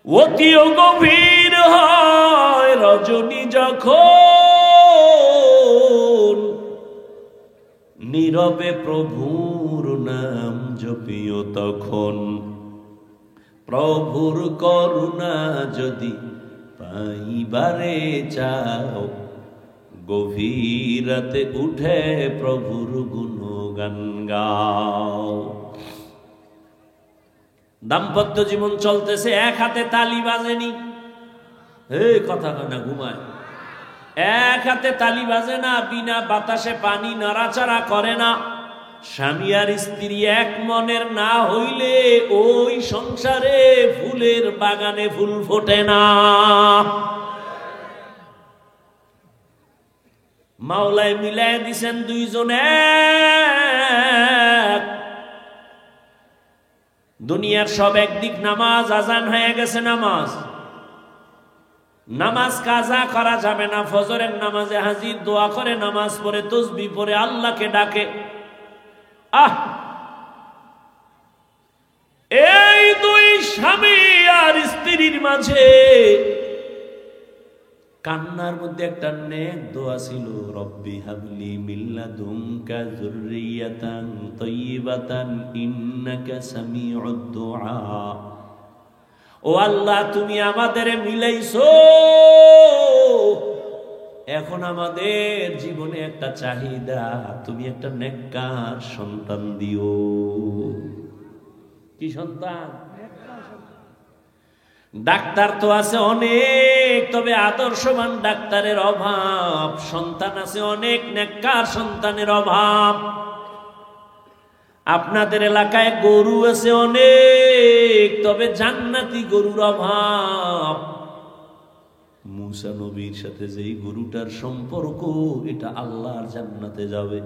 অতিও গভীর হয় রজনী যখন, নীরবে প্রভুর নাম জপিও তখন। প্রভুর করুণা যদি পাইবারে চাও, গভীর রাতে উঠে প্রভুর গুণগান গাও। দাম্পত্য জীবন চলতেছে, এক হাতে তালি বাজেনি, এই কথা না ঘুমায়, এক হাতে তালি বাজে না, বিনা বাতাসে পানি নাড়াচাড়া করে না। স্বামী আর স্ত্রী এক মনের না হইলে ওই সংসারে ফুলের বাগানে ফুল ফোটে না। মাওলায় মিলাই দিছেন দুইজনে। দুনিয়ার সব একদিক, নামাজ আজান হয়ে গেছে, নামাজ কাজা করা যাবে না। ফজরের নামাজে হাজির, দোয়া করে, নামাজ পড়ে, তসবিহ পড়ে আল্লাহকে ডাকে। এই দুই স্বামী আর স্ত্রীর মাঝে কান্নার মধ্যে একটা নেক দোয়া ছিল, রব্বি হাবলি মিন লাদুনকা যুররিয়াতান তাইয়্যিবাতান ইন্নাকা সামিউদ দুআ। ও আল্লাহ তুমি আমাদের মিলাইছো, এখন আমাদের জীবনে একটা চাহিদা, তুমি একটা নেককার সন্তান দিও। কি সন্তান? ডাক্তার তো আছে অনেক, তবে আদর্শবান ডাক্তারের অভাব। সন্তান আছে অনেক, নেককার সন্তানের অভাব। আপনাদের এলাকায় গরু আছে অনেক, তবে জান্নাতি গরুর অভাব। মুসা নবীর সাথে যেই গরুটার সম্পর্ক, এটা আল্লাহর জান্নাতে যাবে।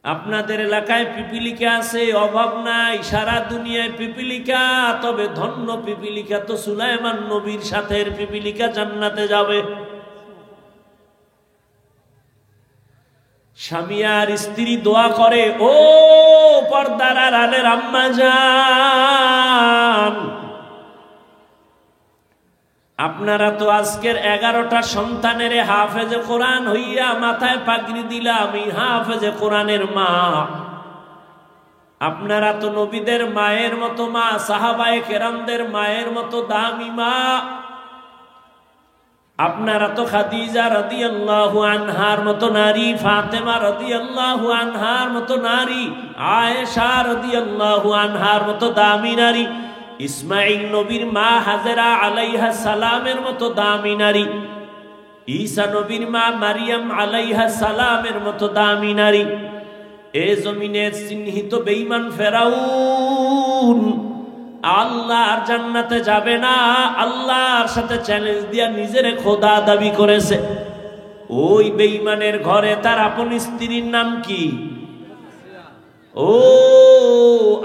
আপনাদের এলাকায় পিপিলিকা আছে, অভাব নাই, সারা দুনিয়ায় পিপিলিকা, তবে ধন্য পিপিলিকা তো সুলাইমান নবীর সাথে পিপিলিকা জান্নাতে যাবে। স্বামী আর স্ত্রী দোয়া করে, ও পর্দার আড়ালের আম্মা জান, আপনারা তো আজকের 11টা সন্তানের হাফেজে কোরআন হইয়া মাথায় পাগড়ি দিলাম, এই হাফেজে কোরআনের মা। আপনারা তো নবীদের মায়ের মতো মা, সাহাবায়ে কেরামদের মায়ের মতো দামি মা। আপনারা তো খাদিজা রাদিয়াল্লাহু আনহার মতো নারী, ফাতেমা রাদিয়াল্লাহু আনহার মতো নারী, আয়েশা রাদিয়াল্লাহু আনহার মতো দামি নারী, ইসমাইল নবীর মা হাজেরা আলাইহা সালামের মতো দামি নারী, ঈসা নবীর মা মারিয়াম আলাইহা সালামের মতো দামি নারী। এ জমিনের চিহ্নিত বেঈমান ফেরাউন আল্লাহর জান্নাতে যাবে না, আল্লাহর সাথে চ্যালেঞ্জ দিয়া নিজের খোদা দাবি করেছে। ওই বেঈমানের ঘরে তার আপন স্ত্রীর নাম কি? ও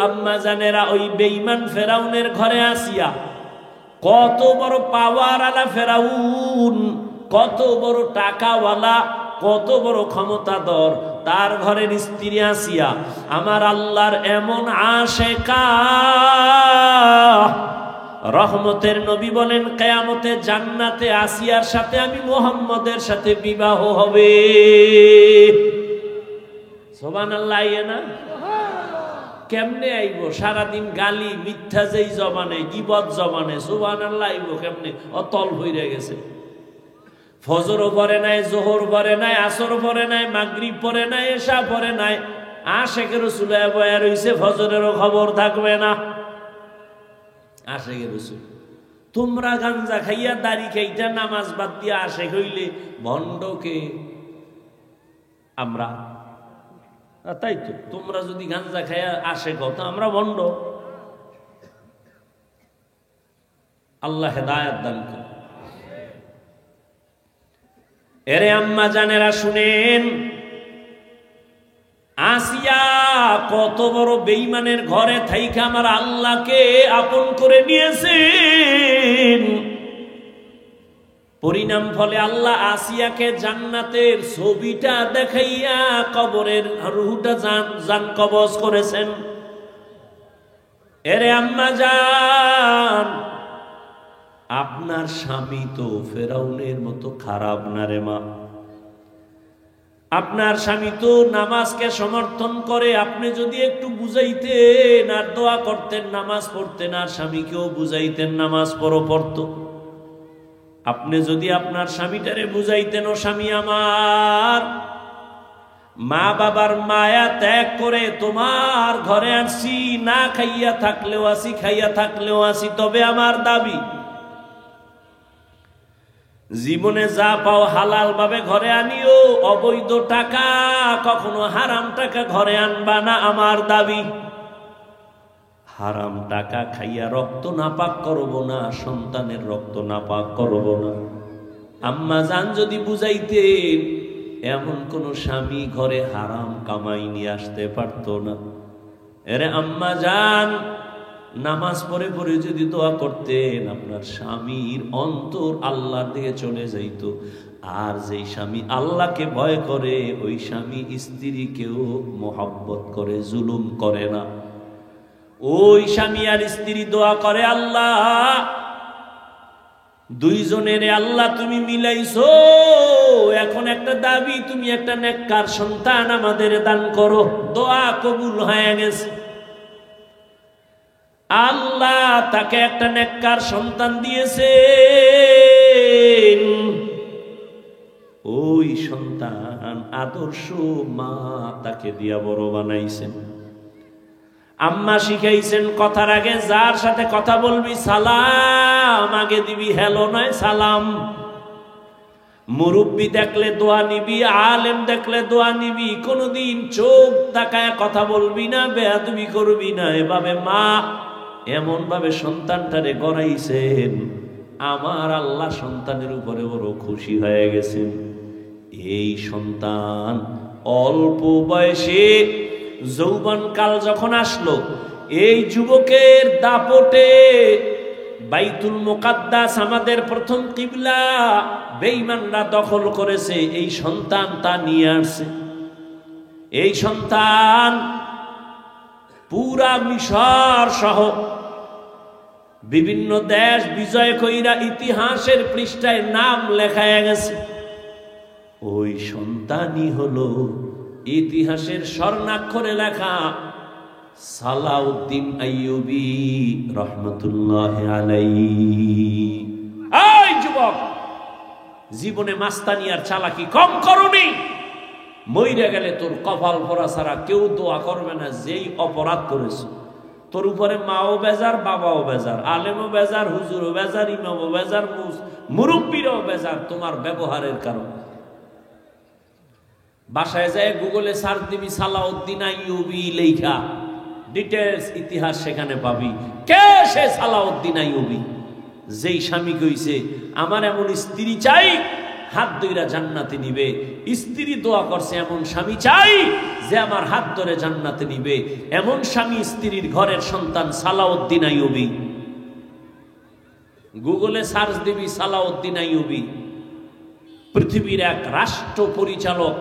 আম্মা জানেরা, ওই বেঈমান ফেরাউনের ঘরে আসিয়া, কত বড় পাওয়ার আলা ফেরাউন, কত বড় টাকাওয়ালা, কত বড় ক্ষমতাধর, তার ঘরের স্ত্রী আসিয়া আমার আল্লাহর এমন আশেকা। রহমতের নবী বলেন, কিয়ামতে জান্নাতে আসিয়ার সাথে আমি মুহাম্মদের সাথে বিবাহ হবে। সুবহানাল্লাহ। না কেমনে আইব? সারাদিন গালি মিথ্যা যেই জবানে, গীবত জবানে, সুবহানাল্লাহ আইব কেমনে? অতল হইয়া গেছে। ফজরও পড়ে নাই, জোহর পড়ে নাই, আসর পড়ে নাই, মাগরিব পড়ে নাই, এশা পড়ে নাই, আশেকে রাসূল বয়া রইছে, ফজরেরও খবর থাকবে না। আশেকে রাসূল, তোমরা গাঞ্জা খাইয়া দাড়ি খাইটা নামাজ বাদ দিয়া আশেক হইলে ভণ্ডকে আমরা। তাই তো, তোমরা যদি গাঞ্জা খাইয়া আশেক হতো আমরা ভণ্ড। আল্লাহ হেদায়েত দান করে। এরে আম্মা জানেরা শুনেন, আসিয়া কত বড় বেঈমানের ঘরে থাইকা আমার আল্লাহকে আপন করে নিয়েছেন। পরিণাম ফলে আল্লাহ আসিয়াকে জান্নাতের ছবিটা দেখাইয়া কবরের রূহটা জান কবজ করেছেন। এরে আম্মা জান, আপনার স্বামী তো ফেরাউনের মতো খারাপ না রে মা। আপনার স্বামী তো নামাজকে সমর্থন করে। আপনি যদি একটু বুঝাইতেন আর দোয়া করতেন, নামাজ পড়তেন, আর স্বামীকেও বুঝাইতেন নামাজ পড়তো। আপনি যদি আপনার স্বামীটারে বুঝাইতেন, ও স্বামী আমার, মা বাবার মায়া ত্যাগ করে তোমার ঘরে আসি, না খাইয়া থাকলেও আসি, খাইয়া থাকলেও আসি, তবে আমার দাবি জীবনে যা পাও হালাল ভাবে ঘরে আনিও, অবৈধ টাকা, কখনো হারাম টাকা ঘরে আনবা না, আমার দাবি। হারাম টাকা খাইয়া রক্ত নাপাক করব না, সন্তানের রক্ত নাপাক করব না। আম্মা জান যদি বুঝাইতেন, এমন কোন স্বামী ঘরে হারাম কামাই নিয়ে আসতে পারতো না। এরে আম্মা জান, নামাজ পড়ে পড়ে যদি দোয়া করতেন, আপনার স্বামীর অন্তর আল্লাহর দিকে চলে যাইত। আর যেই স্বামী আল্লাহকে ভয় করে, ওই স্বামী স্ত্রীকেও মোহাব্বত করে, জুলুম করে না। ওই স্বামী আর স্ত্রী দোয়া করে, আল্লাহ দুইজনের আল্লাহ তুমি মিলাইছো, এখন একটা দাবি, তুমি একটা নেককার সন্তান আমাদের দান করো। দোয়া কবুল হয়ে গেছে। আল্লাহ তাকে একটা নেককার সন্তান দিয়েছেন। ওই সন্তান আদর্শ মা তাকে দিয়া বড় বানাইছেন। আম্মা শিখাইছেন, কথার আগে যার সাথে কথা বলবি সালাম আগে দিবি, হ্যালো নয় সালাম। মুরব্বি দেখলে দোয়া নিবি, আলেম দেখলে দোয়া নিবি, কোনদিন চোখ তাকায় কথা বলবি না, বেয়াদবি করবি না। এভাবে মা এমন ভাবে সন্তানটারে গড়াইছেন, আমার আল্লাহ সন্তানের উপরে বড় খুশি হয়ে গেছেন। এই সন্তান অল্প বয়সে যৌবনকাল যখন আসলো, এই যুবকের দাপটে বাইতুল মুকাদ্দাস আমাদের প্রথম কিবলা বেঈমানরা দখল করেছে। এই সন্তান তা নিয়ে আসছে। এই সন্তান পুরা মিশর সহ বিভিন্ন দেশ বিজয় কইরা ইতিহাসের পৃষ্ঠায় নাম লেখায় গেছে। ওই সন্তানই হলো ইতিহাসের স্বর্ণাক্ষরে লেখা সালাউদ্দিন আইয়ুবী রহমতুল্লাহ আলাইহি। এই যুবক, জীবনে মাস্তানি আর চালাকি কম করনি। মইরা গেলে তোর কপাল পরা ছাড়া কেউ দোয়া করবে না। যেই অপরাধ করেছে তোর উপরে মাও বেজার, বাবাও বেজার, আলেমও বেজার, হুজুরও বেজার, ইমামও বেজার, মুরব্বীরাও বেজার তোমার ব্যবহারের কারণে। বাসায় যায় গুগলে সার্চ দিবি সালাউদ্দিন আইয়ুবী লেখা, ডিটেলস ইতিহাস সেখানে পাবি। কে সে সালাউদ্দিন আইয়ুবী? যেই স্বামী কইছে আমার এমন স্ত্রী চাই, হাত ধইরা জান্নাতে নিবে। স্ত্রী দোয়া করছে এমন স্বামী চাই যে আমার হাত ধরে জান্নাতে নিবে। এমন স্বামী স্ত্রীর ঘরের সন্তান সালাউদ্দিন আইয়ুবী। গুগলে সার্চ দিবি সালাউদ্দিন আইয়ুবী। পৃথিবীর এক রাষ্ট্র পরিচালক,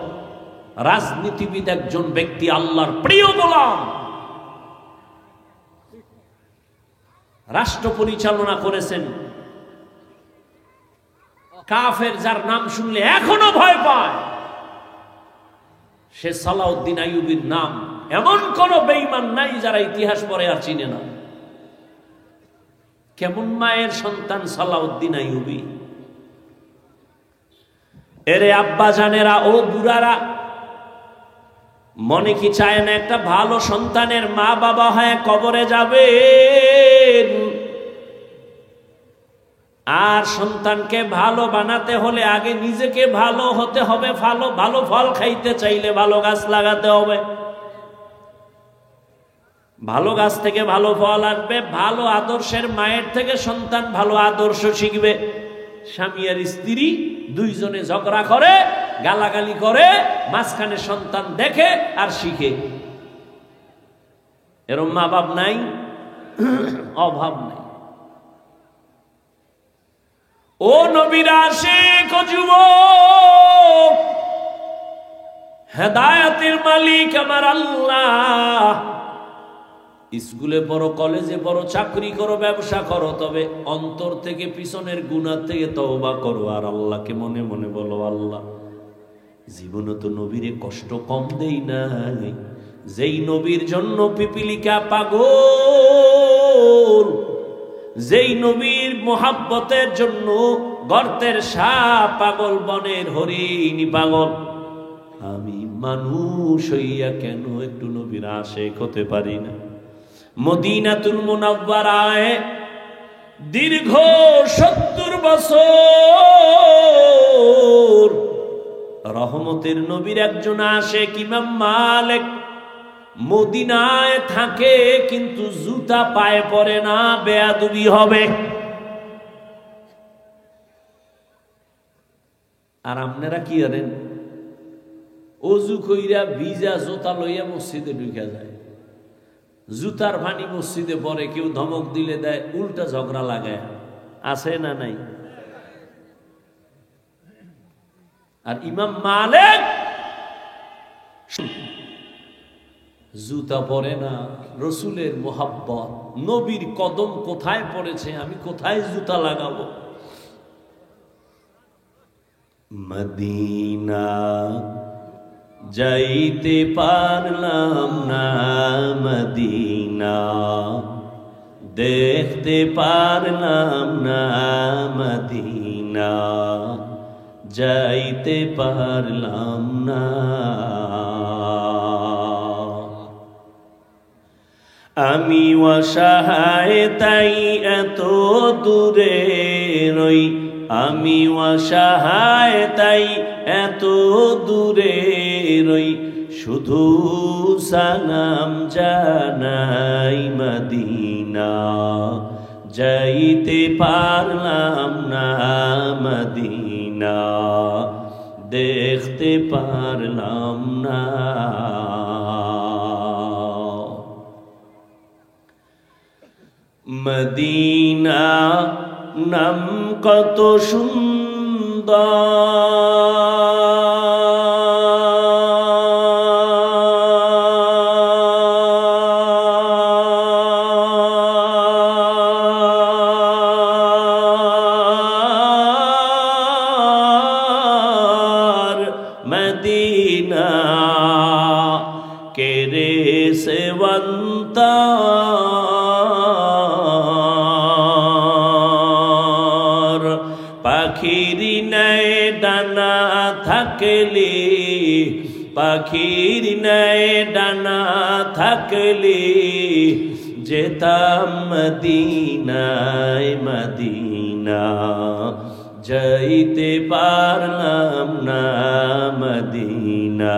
রাজনীতিবিদ, একজন ব্যক্তি, আল্লাহর প্রিয় গোলাম, রাষ্ট্র পরিচালনা করেছেন। কাফের যার নাম শুনলে এখনো ভয় পায়, সে সালাউদ্দিন আইয়ুবীর নাম এমন কোন বেঈমান নাই যারা ইতিহাস পড়ে আর চিনে না। কেমন মায়ের সন্তান সালাউদ্দিন আইয়ুবী। এরে আব্বা জানেরা, ও বুড়ারা, মনে কি চায় না একটা ভালো সন্তানের মা বাবা হয়ে কবরে যাবে? আর সন্তানকে ভালো বানাতে হলে আগে নিজেকে ভালো হতে হবে। ভালো ফল খাইতে চাইলে ভালো গাছ লাগাতে হবে। ভালো গাছ থেকে ভালো ফল আসবে। ভালো আদর্শের মায়ের থেকে সন্তান ভালো আদর্শ শিখবে। স্বামী আর স্ত্রী দুইজনে ঝগড়া করে, গালাগালি করে, মাঝখানে সন্তান দেখে আর শিখে। এরম মা বাপ নাই? অভাব নাই। ও নবীর আশিক ও যুবক, হেদায়েতের মালিক আমার আল্লাহ। স্কুলে পড়ো, কলেজে পড়ো, চাকরি করো, ব্যবসা করো, তবে অন্তর থেকে পিছনের গুনাহ থেকে তওবা করো আর আল্লাহকে মনে মনে বলো, আল্লাহ জীবনে তো নবীরে কষ্ট কম দেই নাই। যেই নবীর জন্য পিপিলিকা পাগল, যেই নবীর মোহাব্বতের জন্য গর্তের সাপ পাগল, বনের হরিণ পাগল, আমি মানুষ হইয়া কেন একটু নবীর আশিক হতে পারি না? মদিনাতুল মুনাওয়ারায় দীর্ঘ 70 বছর রহমতের নবীর একজন আশিক ইমাম মালিক মদিনায় থাকে, কিন্তু জুতা পায়ে পড়ে না, বেয়াদবি হবে। আর আপনারা কি জানেন? অজু কইরা ভিজা জুতা লইয়া মসজিদে ঢুকে যায়। জুতার পানি মসজিদে পরে, কেউ ধমক দিলে দেয়, উল্টা ঝগড়া লাগায়। আছে না নাই? আর ইমাম মালিক জুতা পরে না। রসুলের মোহাব্বত, নবীর কদম কোথায় পড়েছে, আমি কোথায় জুতা লাগাবো? মদিনা যাইতে পারলাম না, মদিনা দেখতে পারলাম না, মদিনা যাইতে পারলাম না। আমি অসহায় তাই এত দূরে রই, আমি অসহায় তাই এত দূরে রই, শুধু সালাম জানাই মদিনা যাইতে পারলাম না, মদিনা দেখতে পারলাম না। মদিনা নাম কত সুন্দর, মদিনা কেরে সেবন্তা পাখির নাই ডানা থাকলে, পাখির নাই ডানা থাকলে যেতাম মদিনায়, মদিনা যাইতে পারলাম না, মদিনা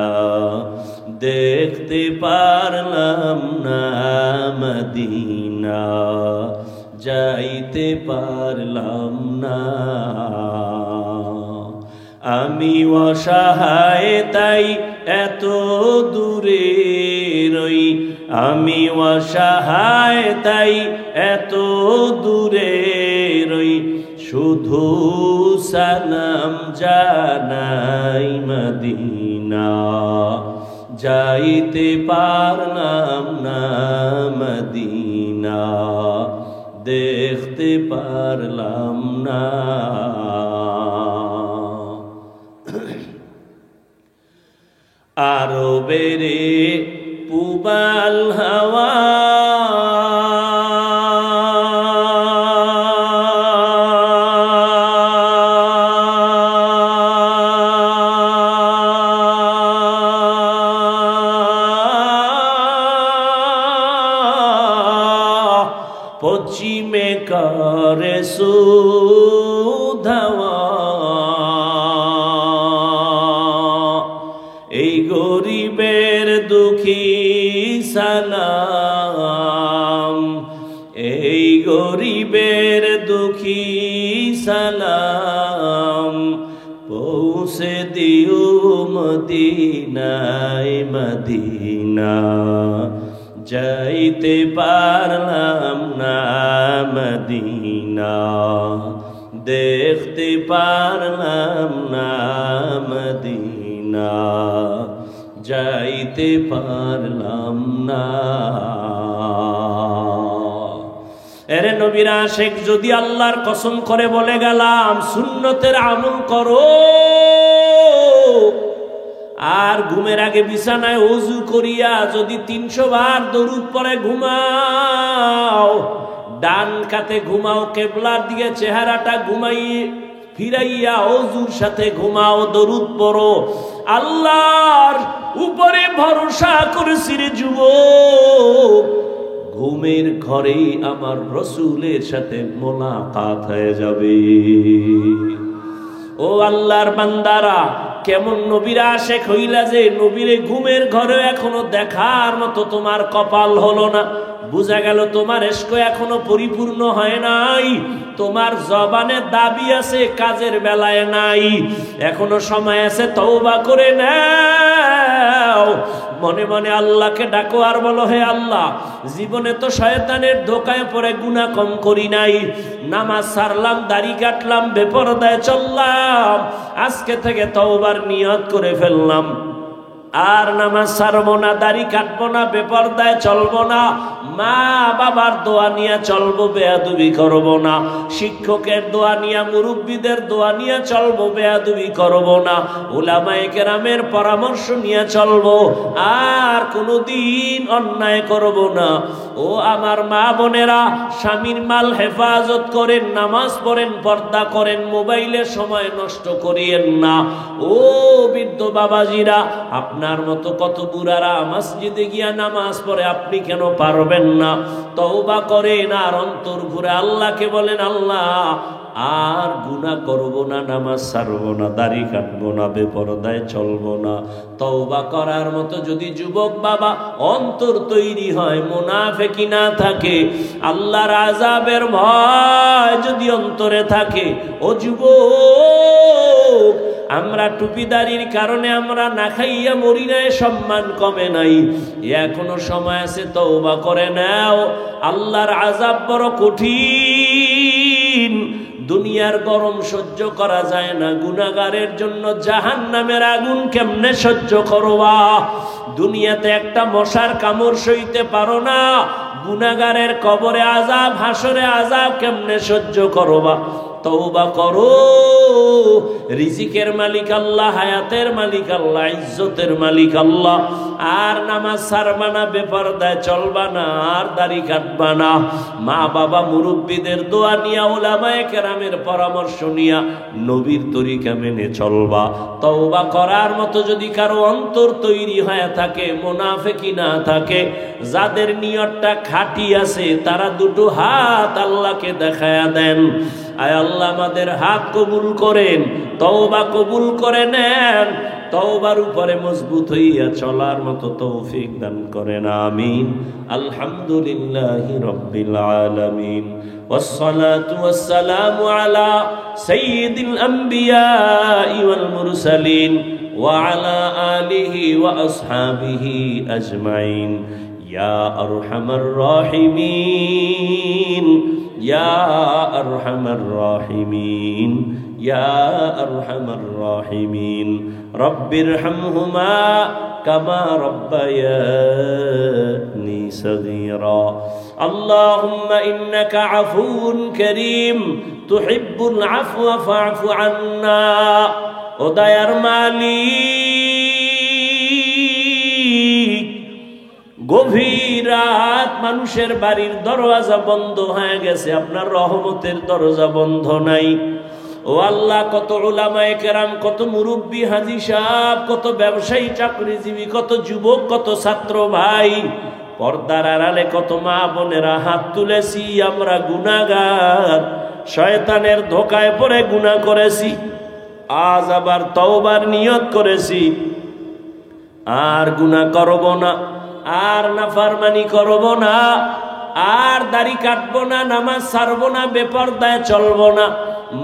দেখতে পারলাম না, মদিনা যাইতে পারলাম না। আমি অসহায় তাই এত দূরে রই, আমি অসহায় তাই এত দূরে রই, শুধু সালাম জানাই মদিনা যাইতে পারলাম না, মদিনা দেখতে পারলাম না। আরবেরে পুবাল হাওয়া পশ্চিমে করে সুধাওয়া এই গরিবের দুঃখী সালাম এই গরিবের দুঃখী সালাম পৌঁছে দিও মদিনায় মদিনা যাইতে পারলাম না মদিনা দেখতে পারলাম না মদিনা যাইতে পারলাম না। এরে নবীর আশিক যদি আল্লাহর কসম করে বলে গেলাম সুন্নতের আমল করো আর ঘুমের আগে বিছানায় ওযু করিয়া যদি 300 বার দরুদ পড়ে ঘুমাও, ডান কাতে ঘুমাও, কিবলার দিকে চেহারাটা ঘুমাইয়ে ফিরাইয়া ওযুর সাথে ঘুমাও, দরুদ পড়ো, আল্লাহর উপরে ভরসা করেছি রে যুবক, ঘুমের ঘরেই আমার রসুলের সাথে মোলাকাত হয়ে যাবে। ও আল্লাহর বান্দারা, কেমন নবীর আশিক হইলা যে নবীরে ঘুমের ঘরে এখনো দেখার মতো তোমার কপাল হলো না। বুঝা গেল তোমার ইশক এখনো পরিপূর্ণ হয় নাই, তোমার জবানে দাবি আছে, কাজের বেলায় নাই। এখনো সময় আছে, তওবা করে নাও, মনে মনে আল্লাহকে ডাকো আর বলো, হে আল্লাহ, জীবনে তো শয়তানের ধোকায় পড়ে গুনাহ কম করি নাই, নামাজ ছাড়লাম, দাড়ি কাটলাম, বেপরদায় চললাম, আজকে থেকে তওবার নিয়ত করে ফেললাম, আর নামাজ ছাড়বো না, দাড়ি কাটবো না, বেপরদায় চলবো না, মা বাবার দোয়া নিয়ে চলবো, বেয়াদবি করবো না, শিক্ষকের দোয়া নিয়ে, মুরব্বীদের দোয়া নিয়ে চলবো, বেয়াদবি করবো না, উলামায়ে কেরামের পরামর্শ নিয়ে চলবো, আর কোনোদিন অন্যায় করবো না। ও আমার মা বোনেরা, স্বামীর মাল হেফাজত করেন, নামাজ পড়েন, পর্দা করেন, মোবাইলে সময় নষ্ট করিয়েন না। ও বৃদ্ধ বাবাজিরা, আপনার মতো কত বুড়ারা মসজিদে গিয়া নামাজ পড়ে, আপনি কেন পারবেন না? তওবা করেন আর অন্তর ঘুরে আল্লাহকে বলেন, আল্লাহ আর গুনাহ করব না, নামাজ ছাড়বো না, দাড়ি কাটবো না, বেপরদায় চলবো না। তওবা করার মতো যদি যুবক বাবা অন্তর তৈরি হয়, মুনাফিকি না থাকে, আল্লাহর আযাবের ভয় যদি অন্তরে থাকে, ও যুবক, আমরা টুপিদারির কারণে আমরা না খাইয়া মরি নাই, সম্মান কমে নাই, এখনো সময় আছে, তওবা করে নাও। আল্লাহর আযাব বড় কঠিন, দুনিয়ার গরম সহ্য করা যায় না, গুনাহগারের জন্য জাহান্নামের আগুন কেমনে সহ্য করবা? দুনিয়াতে একটা মশার কামড় সইতে পারো না, গুনাহগারের কবরে আযাব, হাসরে আযাব কেমনে সহ্য করবা? তওবা করো। রিজিকের মালিক আল্লাহ, হায়াতের মালিক আল্লাহ, ইজ্জতের মালিক আল্লাহ। আর নামাজ ছাড়বা না, বেপরদায় চলবা না, আর দাড়ি কাটবা না, মা বাবা মুরব্বীদের দোয়া নিয়া, উলামায়ে কেরামের পরামর্শ নিয়া নবীর তরিকা মেনে চলবা। তওবা করার মতো যদি কারো অন্তর তৈরি হয়ে থাকে, মুনাফিকি না থাকে, যাদের নিয়তটা খাঁটি আছে, তারা দুটো হাত আল্লাহকে দেখায়া দেন, আয় আল্লাহ আমাদের হাত কবুল করেন, তওবা কবুল করে নেন, তওবার উপরে মজবুত হইয়া চলার মতো তৌফিক দান করেন, আমিন। আলহামদুলিল্লাহি রাব্বিল আলামিন, ওয়াসসালাতু ওয়াসসালামু আলা সাইয়্যিদিল আমবিয়াই ওয়াল মুরসালিন ওয়া আলা আলিহি ওয়া আসহাবিহি আজমাইন। ইয়া আরহামার রাহিমিন, ইয়া আরহামার রাহিমিন, ইয়া আরহামার রাহিমিন। রব্বিরহামহুমা কামা রাব্বায়ানি সগীরা। আল্লাহুম্মা ইন্নাকা আফুউন কারীম তুহিব্বুল আফওয়া ফা'ফু আন্না। ও দয়ার মালিক, গভীর রাত মানুষের বাড়ির দরজা বন্ধ হয়ে গেছে, আপনার রহমতের দরজা বন্ধ নাই। ও আল্লাহ, কত উলামায়ে কেরাম, কত মুরব্বী হাজী সাহেব, কত ব্যবসায়ী চাকরিজীবী, কত যুবক, কত ছাত্র ভাই, পর্দার আড়ালে কত মা বোনেরা হাত তুলেছি। আমরা গুনাহগার, শয়তানের ধোকায় পড়ে গুনাহ করেছি। আজ আবার তওবার নিয়ত করেছি, আর গুনাহ করব না, আর নাফরমানি করব না, আর দাড়ি কাটবো না, নামাজ ছাড়বো না, বেপরদায় চলবো না,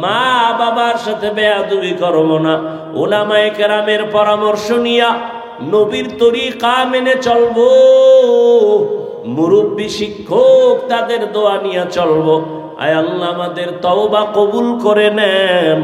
মা বাবার সাথে বেয়াদবি করব না, উলামায়ে কেরামের পরামর্শ নিয়া নবীর তরিকা মেনে চলবো, মুরব্বী শিক্ষক তাদের দোয়া নিয়ে চলবো। আয় আল্লাহ, আমাদের তওবা কবুল করে নেন।